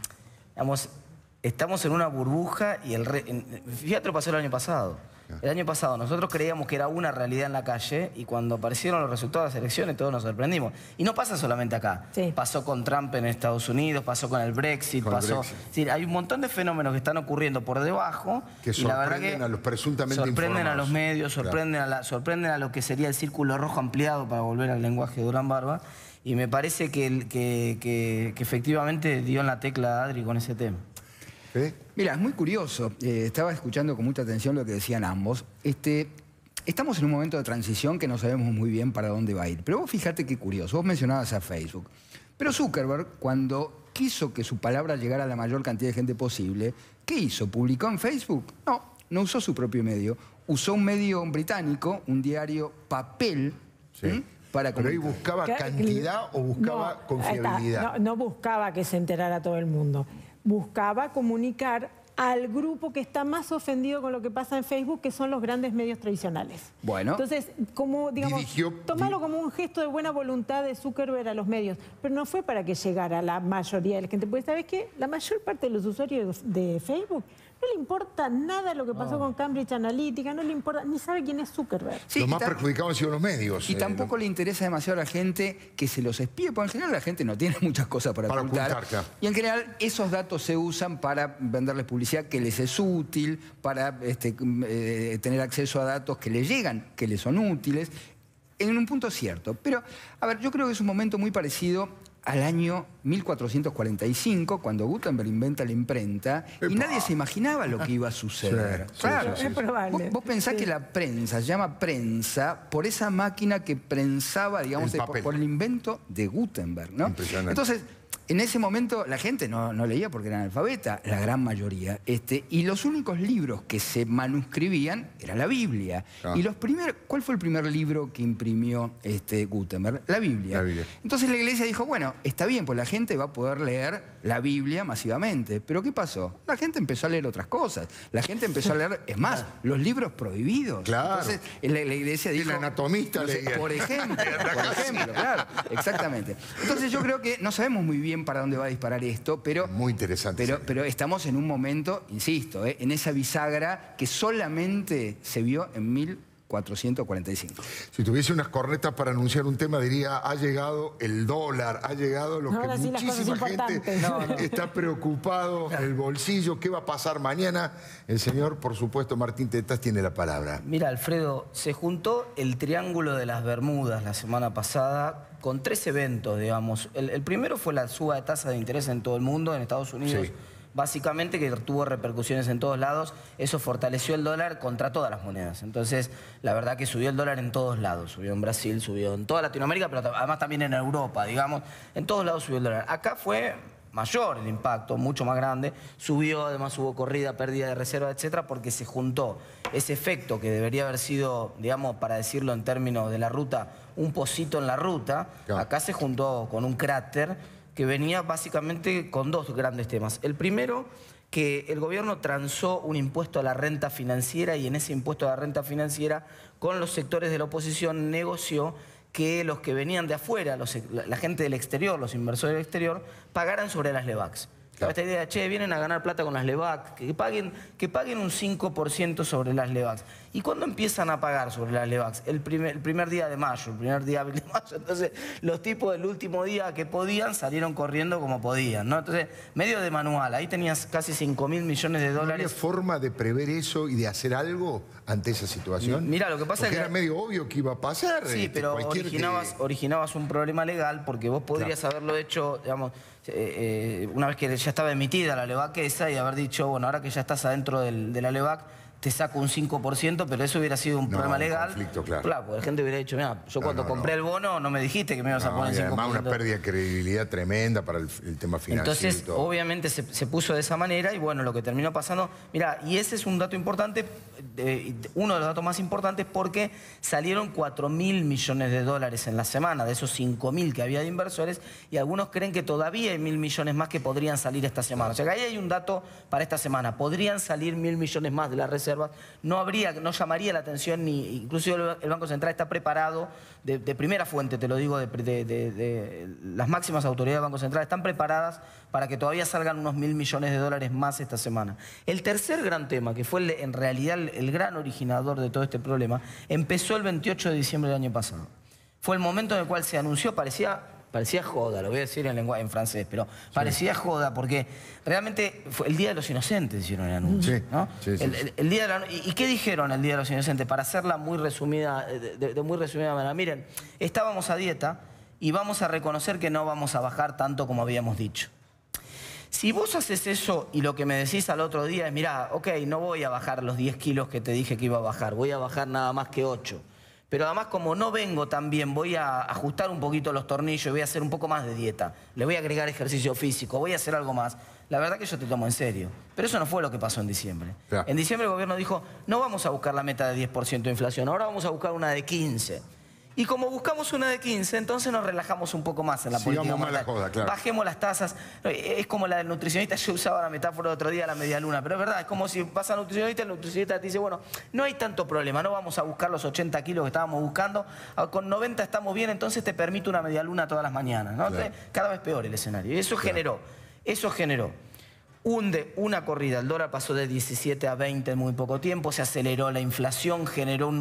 digamos, estamos en una burbuja y fíjate lo que pasó el año pasado. El año pasado nosotros creíamos que era una realidad en la calle y cuando aparecieron los resultados de las elecciones todos nos sorprendimos. Y no pasa solamente acá. Sí. Pasó con Trump en Estados Unidos, pasó con el Brexit, Sí, hay un montón de fenómenos que están ocurriendo por debajo. Que sorprenden a los presuntamente sorprenden informados. A los medios, sorprenden a lo que sería el círculo rojo ampliado, para volver al lenguaje de Durán Barba. Y me parece que efectivamente dio en la tecla Adri con ese tema. Mira, es muy curioso. Estaba escuchando con mucha atención lo que decían ambos. Estamos en un momento de transición que no sabemos muy bien para dónde va a ir. Pero vos fíjate qué curioso. Vos mencionabas a Facebook. Pero Zuckerberg, cuando quiso que su palabra llegara a la mayor cantidad de gente posible, ¿qué hizo? ¿Publicó en Facebook? No usó su propio medio. Usó un medio británico, un diario papel, para ¿Pero ahí buscaba cantidad o buscaba confiabilidad? No buscaba que se enterara todo el mundo. Buscaba comunicar al grupo que está más ofendido con lo que pasa en Facebook, que son los grandes medios tradicionales. Bueno. Entonces, como, digamos, tomalo como un gesto de buena voluntad de Zuckerberg a los medios, pero no fue para que llegara a la mayoría de la gente, porque ¿sabes qué? La mayor parte de los usuarios de Facebook no le importa nada lo que pasó con Cambridge Analytica, no le importa, ni sabe quién es Zuckerberg. Sí, los más perjudicados han sido los medios. Y tampoco le interesa demasiado a la gente que se los espíe, porque en general la gente no tiene muchas cosas para ocultar. Y en general esos datos se usan para venderles publicidad que les es útil, para tener acceso a datos que les llegan, que les son útiles, en un punto cierto. Pero, a ver, yo creo que es un momento muy parecido al año 1445, cuando Gutenberg inventa la imprenta, y nadie se imaginaba lo que iba a suceder. Claro, es probable. Vos pensás que la prensa se llama prensa por esa máquina que prensaba, digamos, por el invento de Gutenberg, ¿no? Entonces, en ese momento la gente no leía porque era analfabeta, la gran mayoría. Y los únicos libros que se manuscribían era la Biblia. Y ¿cuál fue el primer libro que imprimió Gutenberg? La Biblia. Entonces la iglesia dijo, bueno, está bien, pues la gente va a poder leer la Biblia masivamente. ¿Pero qué pasó? La gente empezó a leer otras cosas. La gente empezó a leer, es más, los libros prohibidos. Entonces la iglesia dijo... El anatomista leía. Por ejemplo, claro, exactamente. Entonces yo creo que no sabemos muy bien para dónde va a disparar esto, pero... Muy interesante. Pero estamos en un momento, insisto, en esa bisagra que solamente se vio en 445. Si tuviese unas cornetas para anunciar un tema, diría, ha llegado el dólar, ha llegado lo que sí, muchísima gente está preocupado, el bolsillo, ¿qué va a pasar mañana? El señor, por supuesto, Martín Tetaz tiene la palabra. Mira, Alfredo, se juntó el Triángulo de las Bermudas la semana pasada con 3 eventos, digamos. El primero fue la suba de tasa de interés en todo el mundo, en Estados Unidos. Sí. Básicamente que tuvo repercusiones en todos lados, eso fortaleció el dólar contra todas las monedas. Entonces, la verdad que subió el dólar en todos lados. Subió en Brasil, subió en toda Latinoamérica, pero además también en Europa, digamos. En todos lados subió el dólar. Acá fue mayor el impacto, mucho más grande. Subió, además hubo corrida, pérdida de reserva, etcétera, porque se juntó ese efecto que debería haber sido, digamos, para decirlo en términos de la ruta, un pocito en la ruta. Claro. Acá se juntó con un cráter que venía básicamente con 2 grandes temas. El primero, que el gobierno transó un impuesto a la renta financiera y en ese impuesto a la renta financiera con los sectores de la oposición negoció que los que venían de afuera, la gente del exterior, los inversores del exterior, pagaran sobre las LEVACs. Claro. Esta idea de, che, vienen a ganar plata con las LEVACs, que paguen un 5% sobre las LEVACs. ¿Y cuándo empiezan a pagar sobre las LEVACs? El primer día de mayo, el primer día de mayo. Entonces, los tipos del último día que podían salieron corriendo como podían, ¿no? Entonces, medio de manual. Ahí tenías casi 5.000 millones de dólares. ¿No había forma de prever eso y de hacer algo ante esa situación? Mira, lo que pasa es que era medio obvio que iba a pasar. Sí, pero originabas un problema legal porque vos podrías haberlo hecho, digamos, una vez que ya estaba emitida la LEVAC esa y haber dicho, bueno, ahora que ya estás adentro de la LEVAC, te saco un 5%, pero eso hubiera sido un problema legal. Conflicto, claro. Claro, porque la gente hubiera dicho, mira, yo cuando compré el bono no me dijiste que me ibas a poner 5%. Además una pérdida de credibilidad tremenda para el tema financiero. Entonces, obviamente se puso de esa manera y bueno, lo que terminó pasando, mira, y ese es un dato importante, uno de los datos más importantes porque salieron 4.000 millones de dólares en la semana, de esos 5.000 que había de inversores, y algunos creen que todavía hay 1.000 millones más que podrían salir esta semana. O sea que ahí hay un dato para esta semana, podrían salir 1.000 millones más de la reserva. No llamaría la atención, ni incluso el Banco Central está preparado, de primera fuente te lo digo, de las máximas autoridades del Banco Central están preparadas para que todavía salgan unos 1.000 millones de dólares más esta semana. El tercer gran tema, que fue en realidad el gran originador de todo este problema, empezó el 28 de diciembre del año pasado. Fue el momento en el cual se anunció, parecía joda, lo voy a decir en francés, pero parecía joda porque realmente fue el Día de los Inocentes hicieron el anuncio, ¿no? El día de ¿Y qué dijeron el Día de los Inocentes? Para hacerla muy resumida, de muy resumida manera. Miren, estábamos a dieta y vamos a reconocer que no vamos a bajar tanto como habíamos dicho. Si vos haces eso y lo que me decís al otro día es, mirá, ok, no voy a bajar los 10 kilos que te dije que iba a bajar, voy a bajar nada más que 8. Pero además, como no vengo tan bien, voy a ajustar un poquito los tornillos y voy a hacer un poco más de dieta. Le voy a agregar ejercicio físico, voy a hacer algo más. La verdad que yo te tomo en serio. Pero eso no fue lo que pasó en diciembre. Claro. En diciembre el gobierno dijo, no vamos a buscar la meta de 10% de inflación, ahora vamos a buscar una de 15%. Y como buscamos una de 15, entonces nos relajamos un poco más en la política monetaria. Joda, claro. Bajemos las tasas. Es como la del nutricionista, yo usaba la metáfora el otro día, la media luna, pero es verdad, es como si vas al nutricionista, el nutricionista te dice, bueno, no hay tanto problema, no vamos a buscar los 80 kilos que estábamos buscando, con 90 estamos bien, entonces te permito una media luna todas las mañanas, ¿no? Claro. Entonces, cada vez peor el escenario. Y eso generó una corrida, el dólar pasó de 17 a 20 en muy poco tiempo, se aceleró la inflación, generó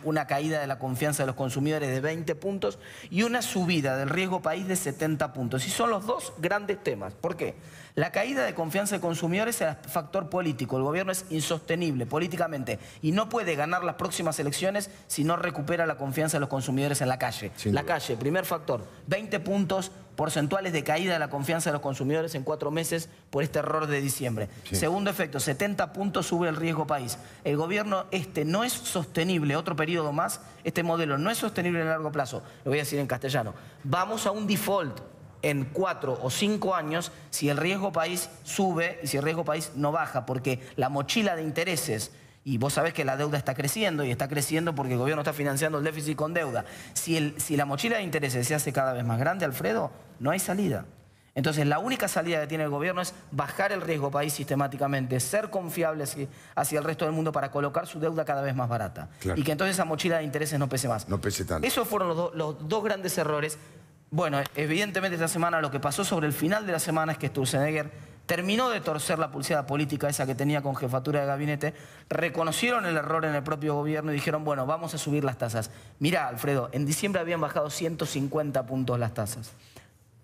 una caída de la confianza de los consumidores de 20 puntos y una subida del riesgo país de 70 puntos. Y son los 2 grandes temas. ¿Por qué? La caída de confianza de consumidores es factor político. El gobierno es insostenible políticamente y no puede ganar las próximas elecciones si no recupera la confianza de los consumidores en la calle. La calle, primer factor, 20 puntos porcentuales de caída de la confianza de los consumidores en 4 meses por este error de diciembre. Sí. Segundo efecto, 70 puntos sube el riesgo país. El gobierno no es sostenible, otro periodo más, este modelo no es sostenible a largo plazo. Lo voy a decir en castellano. Vamos a un default en 4 o 5 años si el riesgo país sube y si el riesgo país no baja, porque la mochila de intereses, y vos sabés que la deuda está creciendo y está creciendo porque el gobierno está financiando el déficit con deuda. Si la mochila de intereses se hace cada vez más grande, Alfredo, no hay salida. Entonces, la única salida que tiene el gobierno es bajar el riesgo país sistemáticamente, ser confiable hacia el resto del mundo para colocar su deuda cada vez más barata. Claro. Y que entonces esa mochila de intereses no pese más. No pese tanto. Esos fueron los 2 grandes errores. Bueno, evidentemente esta semana lo que pasó sobre el final de la semana es que Sturzenegger terminó de torcer la pulseada política esa que tenía con jefatura de gabinete, reconocieron el error en el propio gobierno y dijeron, bueno, vamos a subir las tasas. Mirá, Alfredo, en diciembre habían bajado 150 puntos las tasas.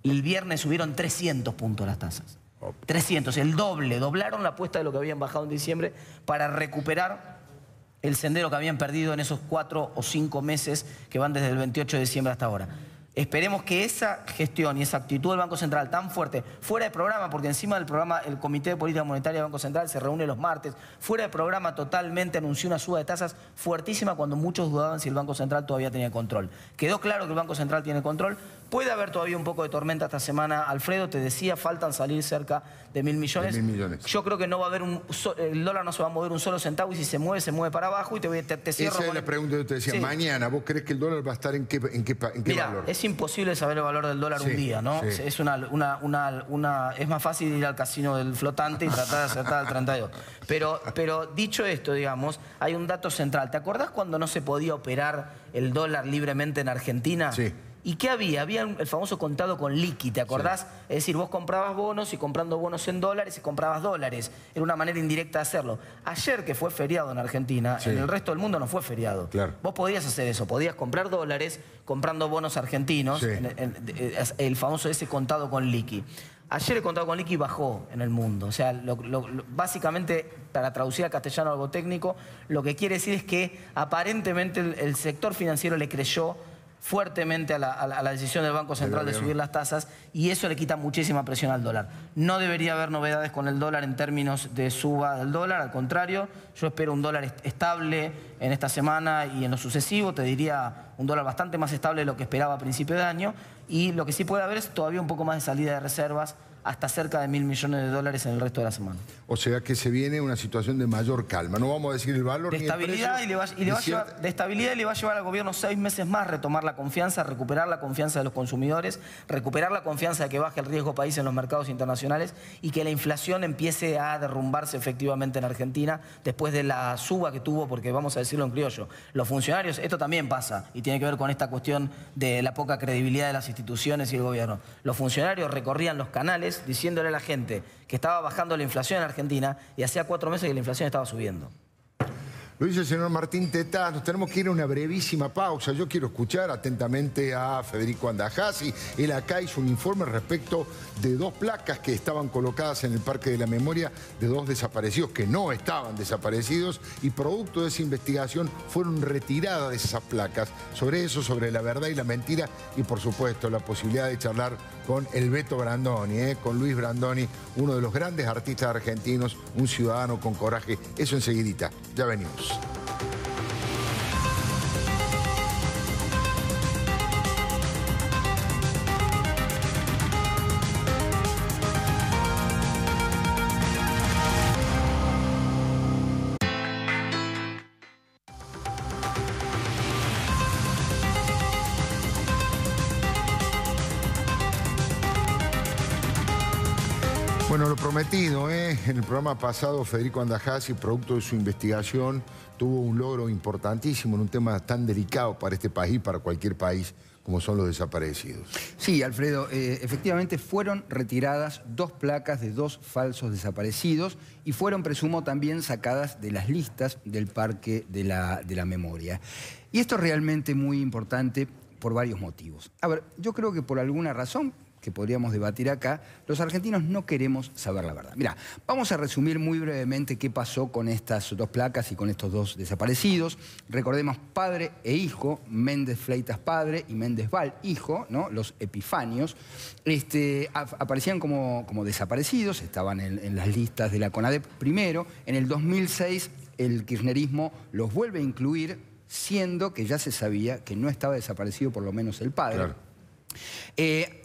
El viernes subieron 300 puntos las tasas. 300, el doble. Doblaron la apuesta de lo que habían bajado en diciembre para recuperar el sendero que habían perdido en esos 4 o 5 meses que van desde el 28 de diciembre hasta ahora. Esperemos que esa gestión y esa actitud del Banco Central tan fuerte, fuera de programa, porque encima del programa el Comité de Política Monetaria del Banco Central se reúne los martes, fuera de programa totalmente anunció una suba de tasas fuertísima cuando muchos dudaban si el Banco Central todavía tenía control. Quedó claro que el Banco Central tiene control. Puede haber todavía un poco de tormenta esta semana. Alfredo, te decía, faltan salir cerca de 1.000 millones. De 1.000 millones. Yo creo que no va a haber el dólar no se va a mover un solo centavo y si se mueve para abajo y te cierro. Esa es la pregunta que te decía. Sí. Mañana, ¿vos crees que el dólar va a estar en qué Mirá, valor? Es imposible saber el valor del dólar un día, ¿no? Sí. Es es más fácil ir al casino del flotante y tratar de acertar al 32. Pero dicho esto, digamos, hay un dato central. ¿Te acordás cuando no se podía operar el dólar libremente en Argentina? Sí. ¿Y qué había? Había el famoso contado con liqui, ¿te acordás? Sí. Es decir, vos comprabas bonos y comprando bonos en dólares y comprabas dólares. Era una manera indirecta de hacerlo. Ayer, que fue feriado en Argentina, en el resto del mundo no fue feriado. Claro. Vos podías hacer eso, podías comprar dólares comprando bonos argentinos, el famoso ese contado con liqui. Ayer el contado con liqui bajó en el mundo. O sea, básicamente, para traducir al castellano algo técnico, lo que quiere decir es que aparentemente el sector financiero le creyó fuertemente a la decisión del Banco Central de subir las tasas y eso le quita muchísima presión al dólar. No debería haber novedades con el dólar en términos de suba del dólar, al contrario, yo espero un dólar estable en esta semana y en lo sucesivo, te diría un dólar bastante más estable de lo que esperaba a principio de año y lo que sí puede haber es todavía un poco más de salida de reservas hasta cerca de 1.000 millones de dólares en el resto de la semana. O sea que se viene una situación de mayor calma. No vamos a decir el valor de estabilidad ni el precio. De estabilidad y le va a llevar al gobierno 6 meses más retomar la confianza, recuperar la confianza de los consumidores, recuperar la confianza de que baje el riesgo país en los mercados internacionales y que la inflación empiece a derrumbarse efectivamente en Argentina después de la suba que tuvo, porque vamos a decirlo en criollo, los funcionarios, esto también pasa y tiene que ver con esta cuestión de la poca credibilidad de las instituciones y el gobierno. Los funcionarios recorrían los canales diciéndole a la gente que estaba bajando la inflación en Argentina y hacía 4 meses que la inflación estaba subiendo. Lo dice el señor Martín Tetaz. Nos tenemos que ir a una brevísima pausa. Yo quiero escuchar atentamente a Federico Andajasi. Él acá hizo un informe respecto de 2 placas que estaban colocadas en el Parque de la Memoria de 2 desaparecidos que no estaban desaparecidos y producto de esa investigación fueron retiradas de esas placas. Sobre eso, sobre la verdad y la mentira y por supuesto la posibilidad de charlar con el Beto Brandoni, con Luis Brandoni, uno de los grandes artistas argentinos, un ciudadano con coraje. Eso enseguidita. Ya venimos. Bueno, lo prometido, en el programa pasado Federico Andajasi, producto de su investigación, tuvo un logro importantísimo en un tema tan delicado para este país, para cualquier país, como son los desaparecidos. Sí, Alfredo, efectivamente fueron retiradas 2 placas de 2 falsos desaparecidos y fueron, presumo, también sacadas de las listas del Parque de la Memoria. Y esto es realmente muy importante por varios motivos. A ver, yo creo que por alguna razón que podríamos debatir acá, los argentinos no queremos saber la verdad. Mirá, vamos a resumir muy brevemente qué pasó con estas 2 placas y con estos 2 desaparecidos. Recordemos padre e hijo, Méndez Fleitas padre y Méndez Val hijo, ¿no? Los Epifanios, aparecían como desaparecidos, estaban en las listas de la CONADEP primero. En el 2006 el kirchnerismo los vuelve a incluir, siendo que ya se sabía que no estaba desaparecido por lo menos el padre. Claro.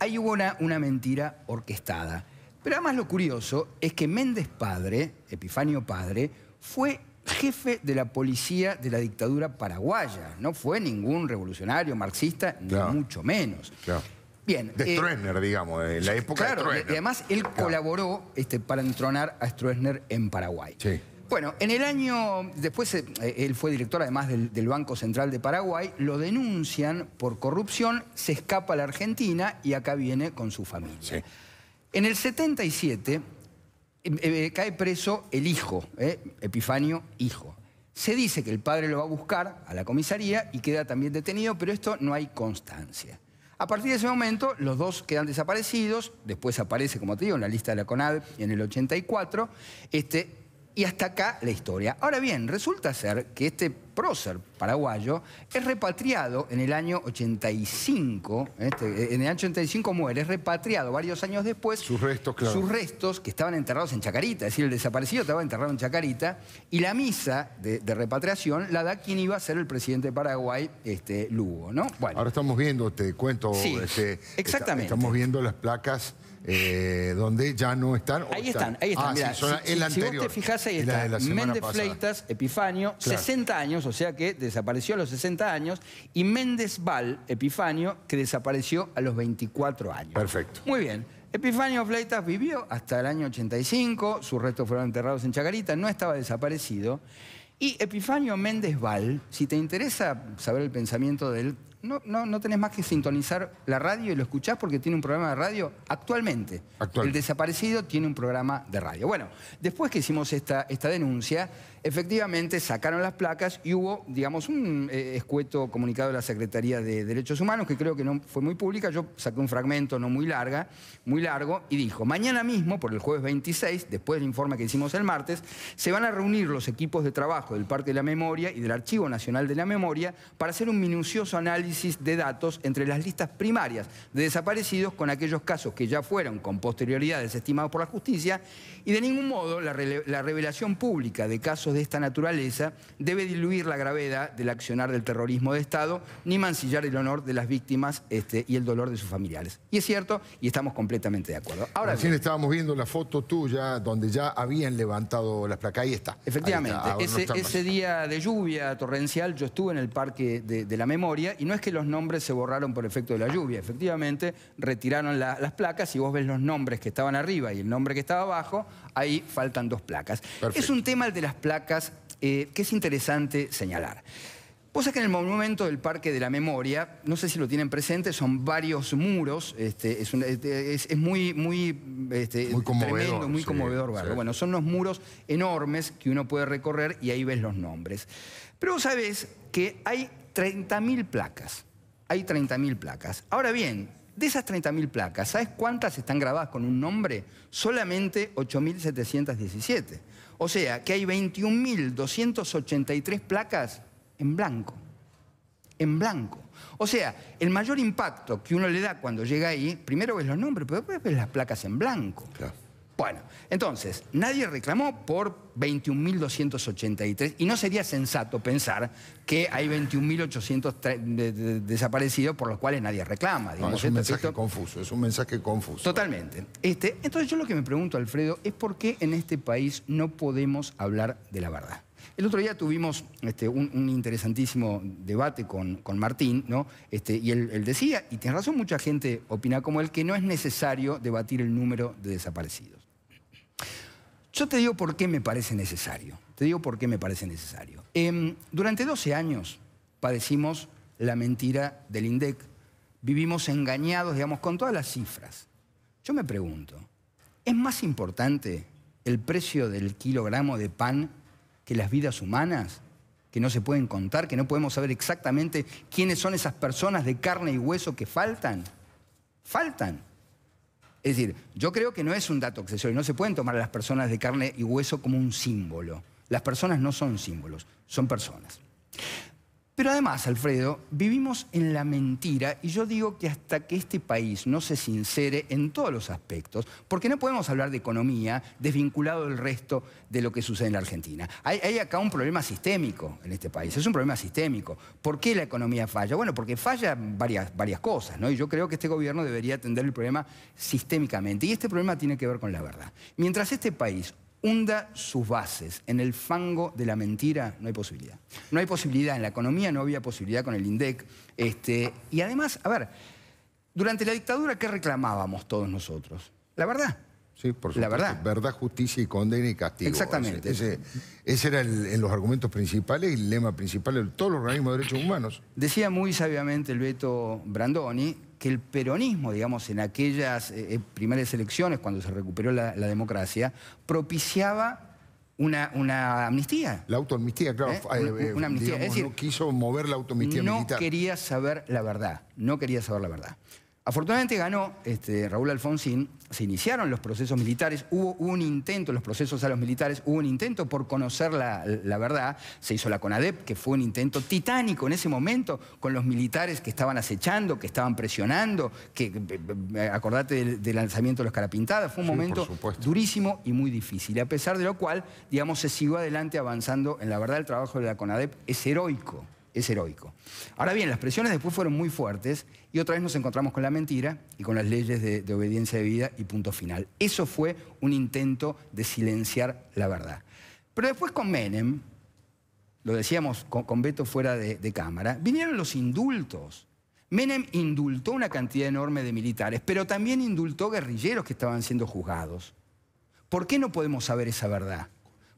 Ahí hubo una mentira orquestada. Pero además lo curioso es que Méndez padre, Epifanio padre, fue jefe de la policía de la dictadura paraguaya. No fue ningún revolucionario marxista, ni mucho menos. Claro. Bien, de Stroessner, digamos, en la época de Stroessner. Y además él colaboró para entronar a Stroessner en Paraguay. Sí. Bueno, en el año, después él fue director además del Banco Central de Paraguay, lo denuncian por corrupción, se escapa a la Argentina y acá viene con su familia. Sí. En el 77, cae preso el hijo, Epifanio, hijo. Se dice que el padre lo va a buscar a la comisaría y queda también detenido, pero esto no hay constancia. A partir de ese momento, los dos quedan desaparecidos, después aparece, como te digo, en la lista de la CONADE en el 84, y hasta acá la historia. Ahora bien, resulta ser que este prócer paraguayo es repatriado en el año 85, en el año 85 muere, es repatriado varios años después. Sus restos, claro. Sus restos, que estaban enterrados en Chacarita, es decir, el desaparecido estaba enterrado en Chacarita, y la misa de repatriación la da quien iba a ser el presidente de Paraguay, Lugo, ¿no? Bueno. Ahora estamos viendo, te cuento, sí, exactamente. Estamos viendo las placas donde ya no están. Ahí están, ahí están. Mirá, sí, el anterior. Si vos te fijás, ahí está. Méndez Fleitas, Epifanio, claro. 60 años, o sea que desapareció a los 60 años, y Méndez Val, Epifanio, que desapareció a los 24 años. Perfecto. Muy bien. Epifanio Fleitas vivió hasta el año 85, sus restos fueron enterrados en Chacarita, no estaba desaparecido. Y Epifanio Méndez Val, si te interesa saber el pensamiento de él, no tenés más que sintonizar la radio y lo escuchás porque tiene un programa de radio actualmente. El desaparecido tiene un programa de radio. Bueno, después que hicimos esta denuncia, efectivamente sacaron las placas y hubo, digamos, un escueto comunicado de la Secretaría de Derechos Humanos, que creo que no fue muy pública. Yo saqué un fragmento no muy largo, y dijo: mañana mismo, por el jueves 26, después del informe que hicimos el martes, se van a reunir los equipos de trabajo del Parque de la Memoria y del Archivo Nacional de la Memoria para hacer un minucioso análisis de datos entre las listas primarias de desaparecidos con aquellos casos que ya fueron con posterioridad desestimados por la justicia, y de ningún modo la revelación pública de casos de esta naturaleza debe diluir la gravedad del accionar del terrorismo de Estado ni mancillar el honor de las víctimas y el dolor de sus familiares. Y es cierto, y estamos completamente de acuerdo. Ahora recién estábamos viendo la foto tuya donde ya habían levantado las placas. Ahí está. Efectivamente. Ahí está. Ese día de lluvia torrencial yo estuve en el Parque de la Memoria, y no es que los nombres se borraron por efecto de la lluvia. Efectivamente, retiraron las placas y vos ves los nombres que estaban arriba y el nombre que estaba abajo, ahí faltan 2 placas. Perfecto. Es un tema el de las placas que es interesante señalar. Vos sabés que en el monumento del Parque de la Memoria, no sé si lo tienen presente, son varios muros, es muy conmovedor, tremendo, muy conmovedor verlo. Sí. Bueno, son unos muros enormes que uno puede recorrer y ahí ves los nombres. Pero vos sabés que hay 30.000 placas. Hay 30.000 placas. Ahora bien, de esas 30.000 placas, ¿sabes cuántas están grabadas con un nombre? Solamente 8.717. O sea, que hay 21.283 placas en blanco. En blanco. O sea, el mayor impacto que uno le da cuando llega ahí, primero ves los nombres, pero después ves las placas en blanco. Claro. Bueno, entonces, nadie reclamó por 21.283, y no sería sensato pensar que hay 21.800 desaparecidos por los cuales nadie reclama. No, es un mensaje confuso, es un mensaje confuso. Totalmente. Entonces yo lo que me pregunto, Alfredo, es por qué en este país no podemos hablar de la verdad. El otro día tuvimos un interesantísimo debate con Martín, ¿no? Y él decía, y tiene razón, mucha gente opina como él, que no es necesario debatir el número de desaparecidos. Yo te digo por qué me parece necesario. Durante 12 años padecimos la mentira del INDEC. Vivimos engañados, digamos, con todas las cifras. Yo me pregunto, ¿es más importante el precio del kilogramo de pan que las vidas humanas, que no se pueden contar, que no podemos saber exactamente quiénes son esas personas de carne y hueso que faltan? Faltan. Es decir, yo creo que no es un dato accesorio, no se pueden tomar a las personas de carne y hueso como un símbolo. Las personas no son símbolos, son personas. Pero además, Alfredo, vivimos en la mentira, y yo digo que hasta que este país no se sincere en todos los aspectos, porque no podemos hablar de economía desvinculado del resto de lo que sucede en la Argentina. Hay acá un problema sistémico en este país, es un problema sistémico. ¿Por qué la economía falla? Bueno, porque falla varias cosas, ¿no? Y yo creo que este gobierno debería atender el problema sistémicamente, y este problema tiene que ver con la verdad. Mientras este país hunda sus bases en el fango de la mentira, no hay posibilidad. No hay posibilidad en la economía, no había posibilidad con el INDEC. Y además, a ver, durante la dictadura, ¿qué reclamábamos todos nosotros? La verdad. Sí, por supuesto. La verdad. Verdad, justicia y condena y castigo. Exactamente. Ese era en los argumentos principales y el lema principal de todos los organismos de derechos humanos. Decía muy sabiamente el Beto Brandoni que el peronismo, digamos, en aquellas primeras elecciones, cuando se recuperó la democracia, propiciaba una amnistía. La autoamnistía, claro. Una amnistía. Digamos, es decir, no quiso mover la autoamnistía militar. No quería saber la verdad. No quería saber la verdad. Afortunadamente ganó Raúl Alfonsín, se iniciaron los procesos militares, hubo un intento, los procesos a los militares, hubo un intento por conocer la verdad, se hizo la CONADEP, que fue un intento titánico en ese momento, con los militares que estaban acechando, que estaban presionando, acordate del lanzamiento de los Carapintadas, fue un momento durísimo y muy difícil, a pesar de lo cual, digamos, se siguió adelante avanzando en la verdad. El trabajo de la CONADEP es heroico. Es heroico. Ahora bien, las presiones después fueron muy fuertes y otra vez nos encontramos con la mentira y con las leyes de obediencia debida y punto final. Eso fue un intento de silenciar la verdad. Pero después con Menem, lo decíamos con Beto fuera de cámara, vinieron los indultos. Menem indultó una cantidad enorme de militares, pero también indultó guerrilleros que estaban siendo juzgados. ¿Por qué no podemos saber esa verdad?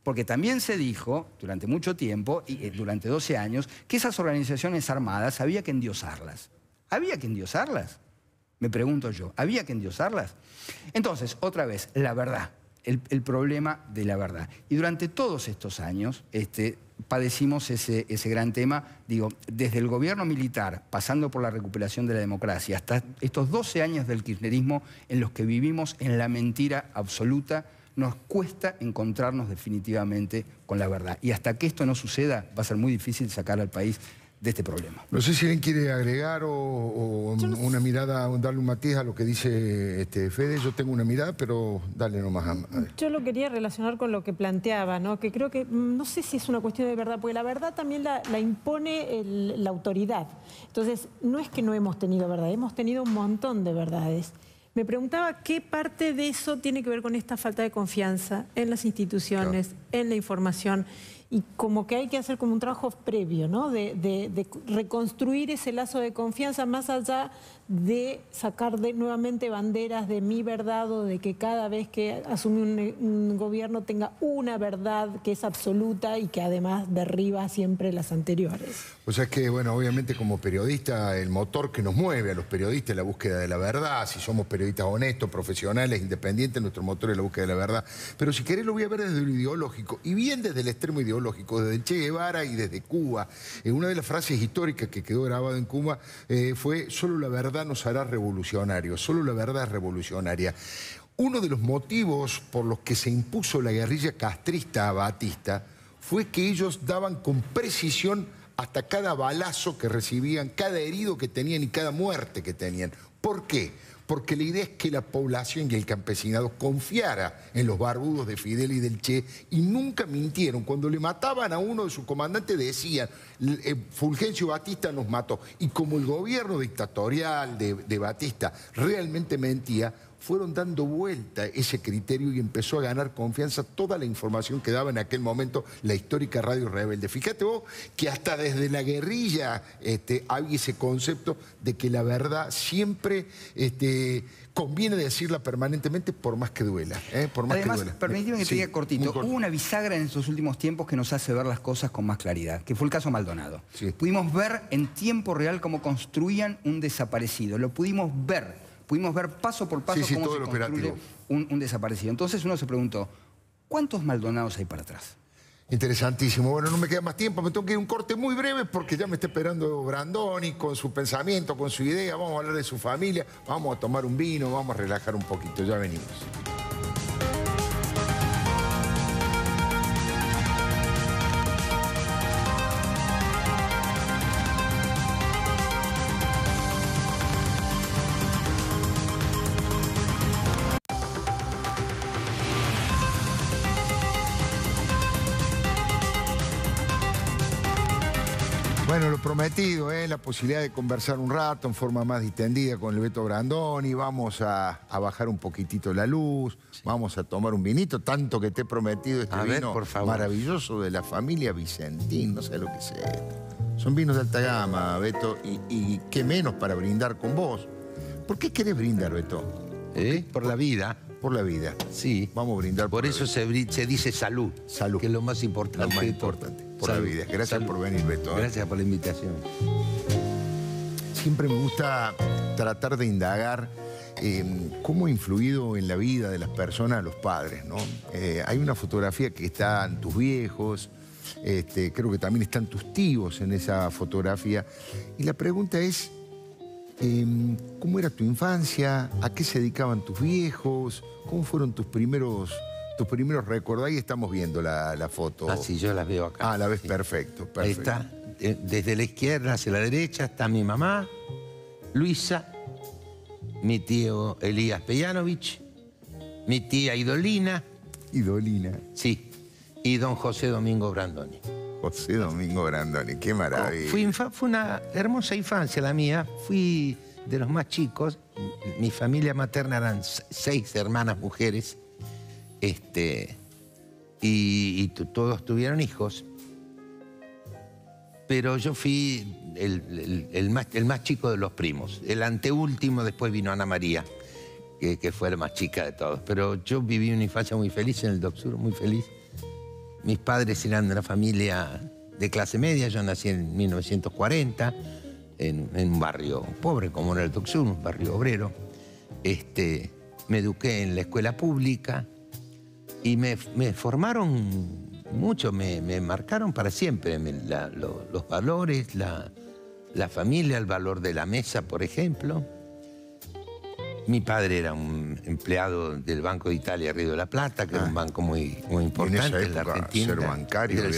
Porque también se dijo, durante mucho tiempo, y durante 12 años, que esas organizaciones armadas había que endiosarlas. ¿Había que endiosarlas? Me pregunto yo, ¿había que endiosarlas? Entonces, otra vez, la verdad, el problema de la verdad. Y durante todos estos años padecimos ese gran tema, digo, desde el gobierno militar, pasando por la recuperación de la democracia, hasta estos 12 años del kirchnerismo en los que vivimos en la mentira absoluta. Nos cuesta encontrarnos definitivamente con la verdad. Y hasta que esto no suceda, va a ser muy difícil sacar al país de este problema. No sé si alguien quiere agregar o una mirada, darle un matiz a lo que dice Fede. Yo tengo una mirada, pero dale nomás a ver. Yo lo quería relacionar con lo que planteaba, ¿no? Que creo que, no sé si es una cuestión de verdad, porque la verdad también la impone la autoridad. Entonces, no es que no hemos tenido verdad, hemos tenido un montón de verdades. Me preguntaba qué parte de eso tiene que ver con esta falta de confianza en las instituciones, en la información, y como que hay que hacer como un trabajo previo, ¿no? De reconstruir ese lazo de confianza más allá de sacar nuevamente banderas de mi verdad o de que cada vez que asume un gobierno tenga una verdad que es absoluta y que además derriba siempre las anteriores. O sea, es que, bueno, obviamente como periodista, el motor que nos mueve a los periodistas es la búsqueda de la verdad. Si somos periodistas honestos, profesionales, independientes, nuestro motor es la búsqueda de la verdad. Pero si querés lo voy a ver desde lo ideológico, y bien desde el extremo ideológico, desde el Che Guevara y desde Cuba. Una de las frases históricas que quedó grabada en Cuba fue: solo la verdad nos hará revolucionarios, solo la verdad es revolucionaria. Uno de los motivos por los que se impuso la guerrilla castrista a Batista fue que ellos daban con precisión hasta cada balazo que recibían, cada herido que tenían y cada muerte que tenían. ¿Por qué? Porque la idea es que la población y el campesinado confiara en los barbudos de Fidel y del Che y nunca mintieron. Cuando le mataban a uno de sus comandantes decían: Fulgencio Batista nos mató. Y como el gobierno dictatorial de Batista realmente mentía, fueron dando vuelta ese criterio y empezó a ganar confianza toda la información que daba en aquel momento la histórica Radio Rebelde. Fíjate vos que hasta desde la guerrilla había ese concepto de que la verdad siempre conviene decirla permanentemente por más que duela. Además, permíteme que te diga cortito, hubo una bisagra en estos últimos tiempos que nos hace ver las cosas con más claridad, que fue el caso Maldonado. Sí. Pudimos ver en tiempo real cómo construían un desaparecido, lo pudimos ver. Pudimos ver paso por paso cómo se construye un desaparecido. Entonces uno se preguntó, ¿cuántos Maldonados hay para atrás? Interesantísimo. Bueno, no me queda más tiempo, me tengo que ir a un corte muy breve porque ya me está esperando Brandoni con su pensamiento, con su idea. Vamos a hablar de su familia, vamos a tomar un vino, vamos a relajar un poquito. Ya venimos. Bueno, lo prometido, la posibilidad de conversar un rato en forma más distendida con el Beto Brandoni. Vamos a bajar un poquitito la luz, vamos a tomar un vinito, tanto que te he prometido este vino maravilloso de la familia Vicentín, no sé lo que sea. Son vinos de alta gama, Beto, y qué menos para brindar con vos. ¿Por qué querés brindar, Beto? Por la vida. Por la vida. Sí. Vamos a brindar por eso se dice salud. Salud. Que es lo más importante. Lo más importante. Por la vida. Gracias por venir, Beto. Gracias por la invitación. Siempre me gusta tratar de indagar cómo ha influido en la vida de las personas los padres, ¿no? Hay una fotografía que están tus viejos, creo que también están tus tíos en esa fotografía. Y la pregunta es, ¿cómo era tu infancia? ¿A qué se dedicaban tus viejos? ¿Cómo fueron tus primeros recuerdos? Ahí estamos viendo la foto. Ah, sí, yo la veo acá. Ah, la ves, sí. Perfecto. Ahí está. Desde la izquierda hacia la derecha está mi mamá, Luisa, mi tío Elías Pejanovich, mi tía Idolina. Idolina. Sí. Y don José Domingo Brandoni. José Domingo Brandoni, qué maravilla. Fue una hermosa infancia la mía. Fui de los más chicos. Mi familia materna eran 6 hermanas mujeres. Y todos tuvieron hijos. Pero yo fui el más chico de los primos. El anteúltimo, después vino Ana María, que fue la más chica de todos. Pero yo viví una infancia muy feliz en el Dock Sur, muy feliz. Mis padres eran de una familia de clase media. Yo nací en 1940, en un barrio pobre como era el Dock Sur, un barrio obrero. Me eduqué en la escuela pública y me formaron mucho, me marcaron para siempre los valores, la familia, el valor de la mesa, por ejemplo. Mi padre era un empleado del Banco de Italia, Río de la Plata, que era un banco muy importante en la Argentina. Ser bancario era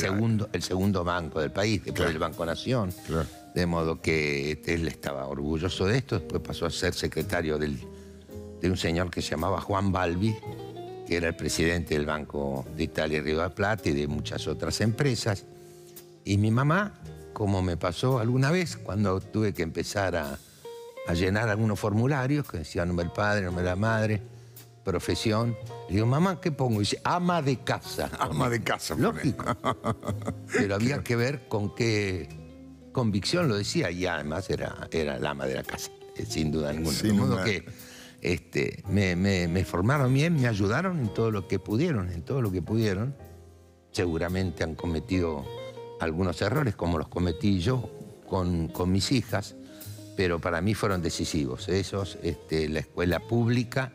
el segundo banco del país, después del Banco Nación. Claro. De modo que él estaba orgulloso de esto. Después pasó a ser secretario de un señor que se llamaba Juan Balbi, que era el presidente del Banco de Italia, Río de la Plata, y de muchas otras empresas. Y mi mamá, como me pasó alguna vez, cuando tuve que empezar a llenar algunos formularios, que decían nombre del padre, nombre de la madre, profesión. Le digo, mamá, ¿qué pongo? Y dice, ama de casa. Ama de casa. Lógico. Pero había que ver con qué convicción lo decía, y además era el ama de la casa, sin duda ninguna. De modo que me formaron bien, me ayudaron en todo lo que pudieron, Seguramente han cometido algunos errores, como los cometí yo con mis hijas, pero para mí fueron decisivos. Esos, la escuela pública,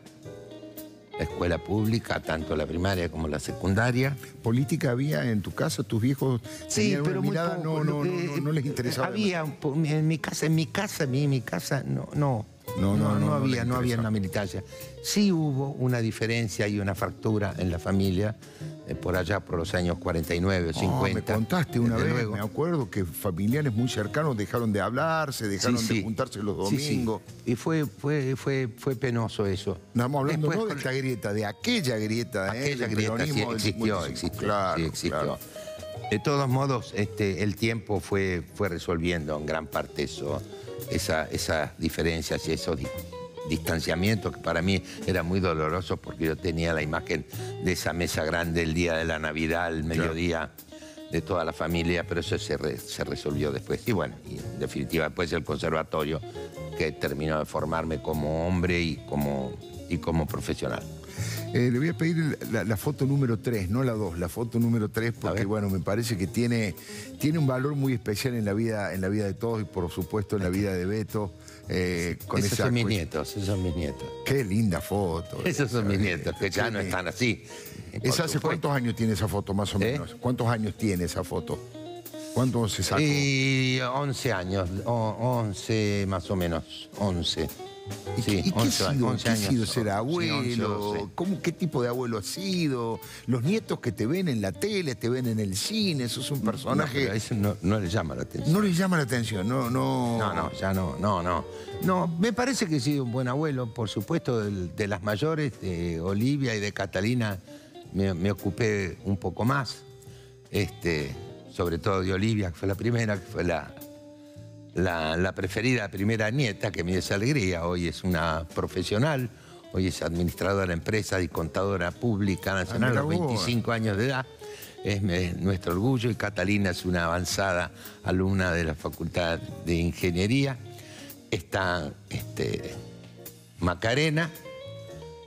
tanto la primaria como la secundaria. ¿Política había en tu casa? ¿Tus viejos tenían una mirada? No les interesaba. Había, en mi casa no había una militancia. Sí hubo una diferencia y una fractura en la familia por allá por los años 49 o 50. Me contaste una vez, luego. Me acuerdo que familiares muy cercanos dejaron de hablarse, dejaron de juntarse los domingos. Sí. Y fue penoso eso. Estamos hablando no de esta grieta, de aquella grieta. Aquella grieta sí existió. Claro, sí existió. Claro. De todos modos, el tiempo fue resolviendo en gran parte esas diferencias y esos distanciamientos, que para mí era muy doloroso porque yo tenía la imagen de esa mesa grande el día de la Navidad, el mediodía, de toda la familia, pero eso se resolvió después. Y bueno, y en definitiva después el conservatorio, que terminó de formarme como hombre y como profesional. Le voy a pedir la foto número 3, no la 2, la foto número 3, porque bueno, me parece que tiene un valor muy especial en la vida de todos y por supuesto en la vida de Beto. Esos son mis nietos. Qué linda foto. Esos son mis nietos, que ya no están así. ¿Hace cuántos años tiene esa foto, más o menos? ¿Cuántos años tiene esa foto? ¿Cuánto se sacó? 11 años, 11 más o menos, 11. ¿Y qué ha sido ser abuelo? ¿Qué tipo de abuelo has sido? Los nietos que te ven en la tele, te ven en el cine, sos un personaje... No, a eso no le llama la atención. No le llama la atención, no. No, me parece que he sido un buen abuelo, por supuesto, de las mayores, de Olivia y de Catalina, me ocupé un poco más. Sobre todo de Olivia, que fue la primera, que fue la preferida primera nieta, que me dio esa alegría. Hoy es una profesional, hoy es administradora de empresa y contadora pública nacional a los 25 años de edad. Es nuestro orgullo. Y Catalina es una avanzada alumna de la Facultad de Ingeniería. Está Macarena,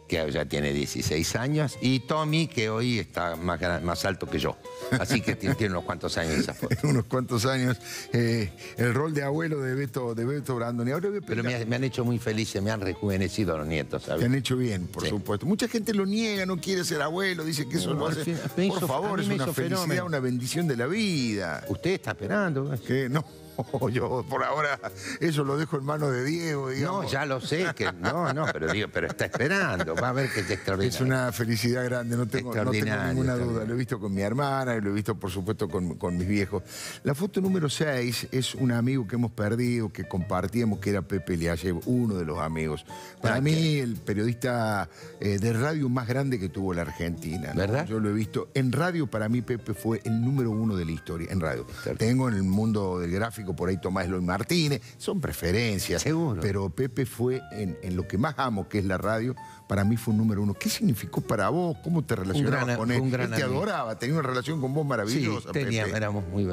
que ya tiene 16 años, y Tommy, que hoy está más alto que yo. Así que tiene unos cuantos años esa foto. Unos cuantos años. El rol de abuelo de Beto Brandoni. Ahora pero me han hecho muy felices, me han rejuvenecido a los nietos, ¿sabes? Te han hecho bien, por supuesto. Mucha gente lo niega, no quiere ser abuelo, dice que eso lo hace. Por favor, es una felicidad, una bendición de la vida. ¿Usted está esperando? Que no. Yo por ahora eso lo dejo en manos de Diego, digamos. No, ya lo sé, que pero está esperando, va a ver que es extraordinario. Es una felicidad grande, no tengo ninguna duda. Lo he visto con mi hermana y lo he visto, por supuesto, con mis viejos. La foto número 6 es un amigo que hemos perdido, que compartíamos, que era Pepe Liayev, uno de los amigos. Para mí, el periodista de radio más grande que tuvo la Argentina, ¿no? ¿Verdad? Yo lo he visto. En radio, para mí, Pepe fue el número 1 de la historia, en radio. Tengo en el mundo del gráfico por ahí Tomás Eloy Martínez, son preferencias. Seguro. Pero Pepe fue en lo que más amo, que es la radio, para mí fue un número 1. ¿Qué significó para vos? ¿Cómo te relacionabas con él? Él te adoraba, tenía una relación con vos maravillosa. Sí, éramos muy...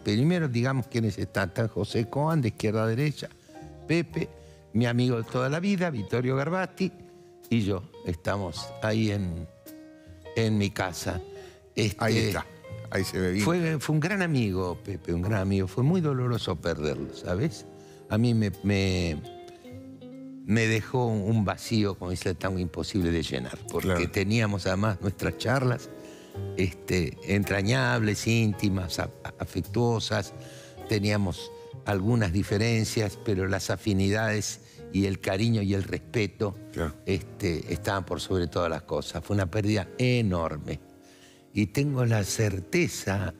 Primero, digamos quiénes están. Está José Coan, de izquierda a derecha, Pepe, mi amigo de toda la vida, Vittorio Garbati, y yo. Estamos ahí en mi casa. Ahí está. Ahí se ve bien. Fue un gran amigo, Pepe, un gran amigo. Fue muy doloroso perderlo, ¿sabes? A mí me dejó un vacío, como dice el tango, imposible de llenar. Porque teníamos además nuestras charlas entrañables, íntimas, afectuosas. Teníamos algunas diferencias, pero las afinidades y el cariño y el respeto estaban por sobre todas las cosas. Fue una pérdida enorme. Y tengo la certeza,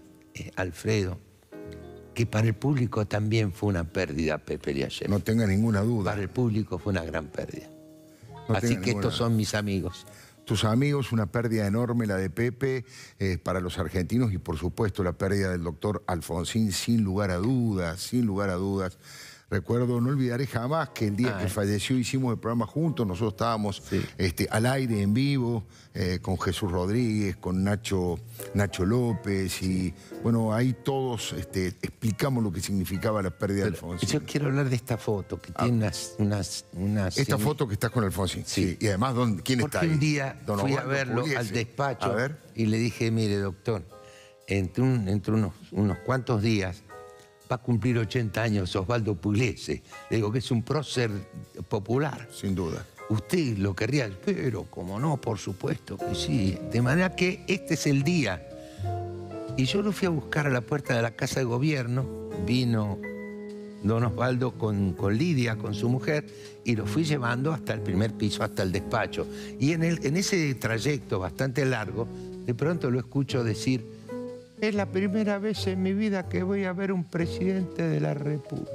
Alfredo, que para el público también fue una pérdida Pepe Liayev. No tenga ninguna duda. Para el público fue una gran pérdida. Así que estos son mis amigos. Tus amigos, una pérdida enorme la de Pepe para los argentinos y por supuesto la pérdida del doctor Alfonsín, sin lugar a dudas, sin lugar a dudas. Recuerdo, no olvidaré jamás que el día que falleció hicimos el programa juntos, nosotros estábamos al aire, en vivo, con Jesús Rodríguez, con Nacho López y bueno, ahí todos explicamos lo que significaba la pérdida de Alfonsín. Yo quiero hablar de esta foto, que tiene unas... Esta foto que estás con Alfonsín, sí. Y además, ¿quién está ahí? Porque un día fui a verlo al despacho y le dije, mire, doctor, entre unos cuantos días va a cumplir 80 años Osvaldo Pugliese. Le digo que es un prócer popular. Sin duda. Usted lo querría, pero como no, por supuesto que sí. De manera que este es el día. Y yo lo fui a buscar a la puerta de la Casa de Gobierno. Vino don Osvaldo con Lidia, con su mujer, y lo fui llevando hasta el primer piso, hasta el despacho. Y en ese trayecto bastante largo, de pronto lo escucho decir: es la primera vez en mi vida que voy a ver un presidente de la República.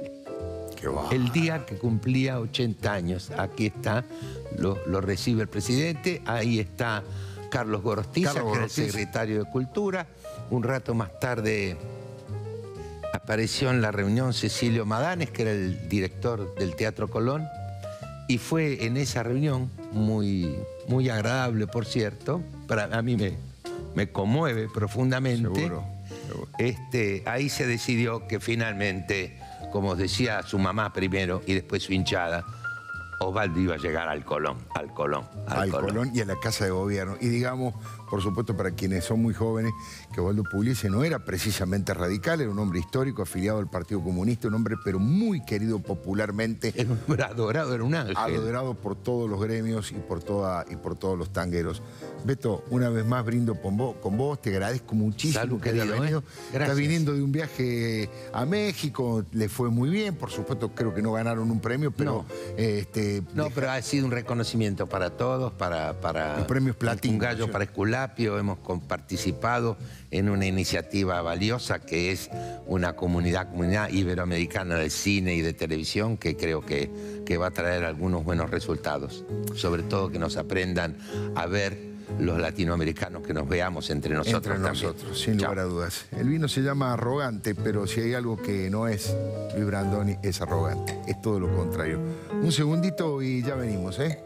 Qué va. El día que cumplía 80 años. Aquí está, lo recibe el presidente. Ahí está Carlos Gorostiza, que era el secretario de Cultura. Un rato más tarde apareció en la reunión Cecilio Madanes, que era el director del Teatro Colón. Y fue en esa reunión, muy agradable, por cierto, a mí me conmueve profundamente. Seguro. Ahí se decidió que finalmente, como decía su mamá primero y después su hinchada, Osvaldo iba a llegar al Colón. Al Colón y a la Casa de Gobierno. Y digamos, por supuesto, para quienes son muy jóvenes, que Osvaldo Pugliese no era precisamente radical, era un hombre histórico, afiliado al Partido Comunista, un hombre pero muy querido popularmente. Era un hombre adorado, era un ángel. Adorado por todos los gremios y por todos los tangueros. Beto, una vez más brindo con vos, te agradezco muchísimo. Salud, que hayas venido. Está viniendo de un viaje a México, le fue muy bien, por supuesto, creo que no ganaron un premio, pero... No, pero ha sido un reconocimiento para todos, para los premios Platino. Un gallo para Esculapio. Hemos participado en una iniciativa valiosa que es una comunidad iberoamericana de cine y de televisión, que creo que va a traer algunos buenos resultados. Sobre todo que nos aprendan a ver los latinoamericanos, que nos veamos entre nosotros. Entre nosotros, sin lugar a dudas. El vino se llama Arrogante, pero si hay algo que no es Luis Brandoni, es arrogante. Es todo lo contrario. Un segundito y ya venimos, ¿eh?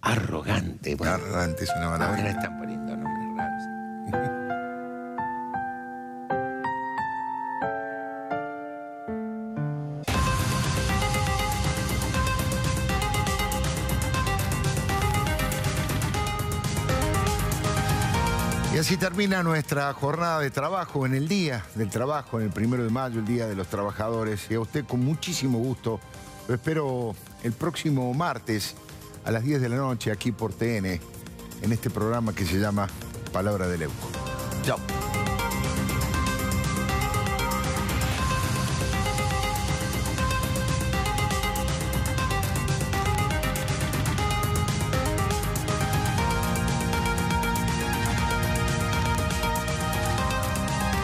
Arrogante. Bueno. Arrogante es una maravilla. Ahora están poniendo nombres raros. así termina nuestra jornada de trabajo en el Día del Trabajo, en el 1 de mayo, el Día de los Trabajadores. Y a usted con muchísimo gusto lo espero el próximo martes a las 10 de la noche aquí por TN, en este programa que se llama Palabra del Leuco. Chao.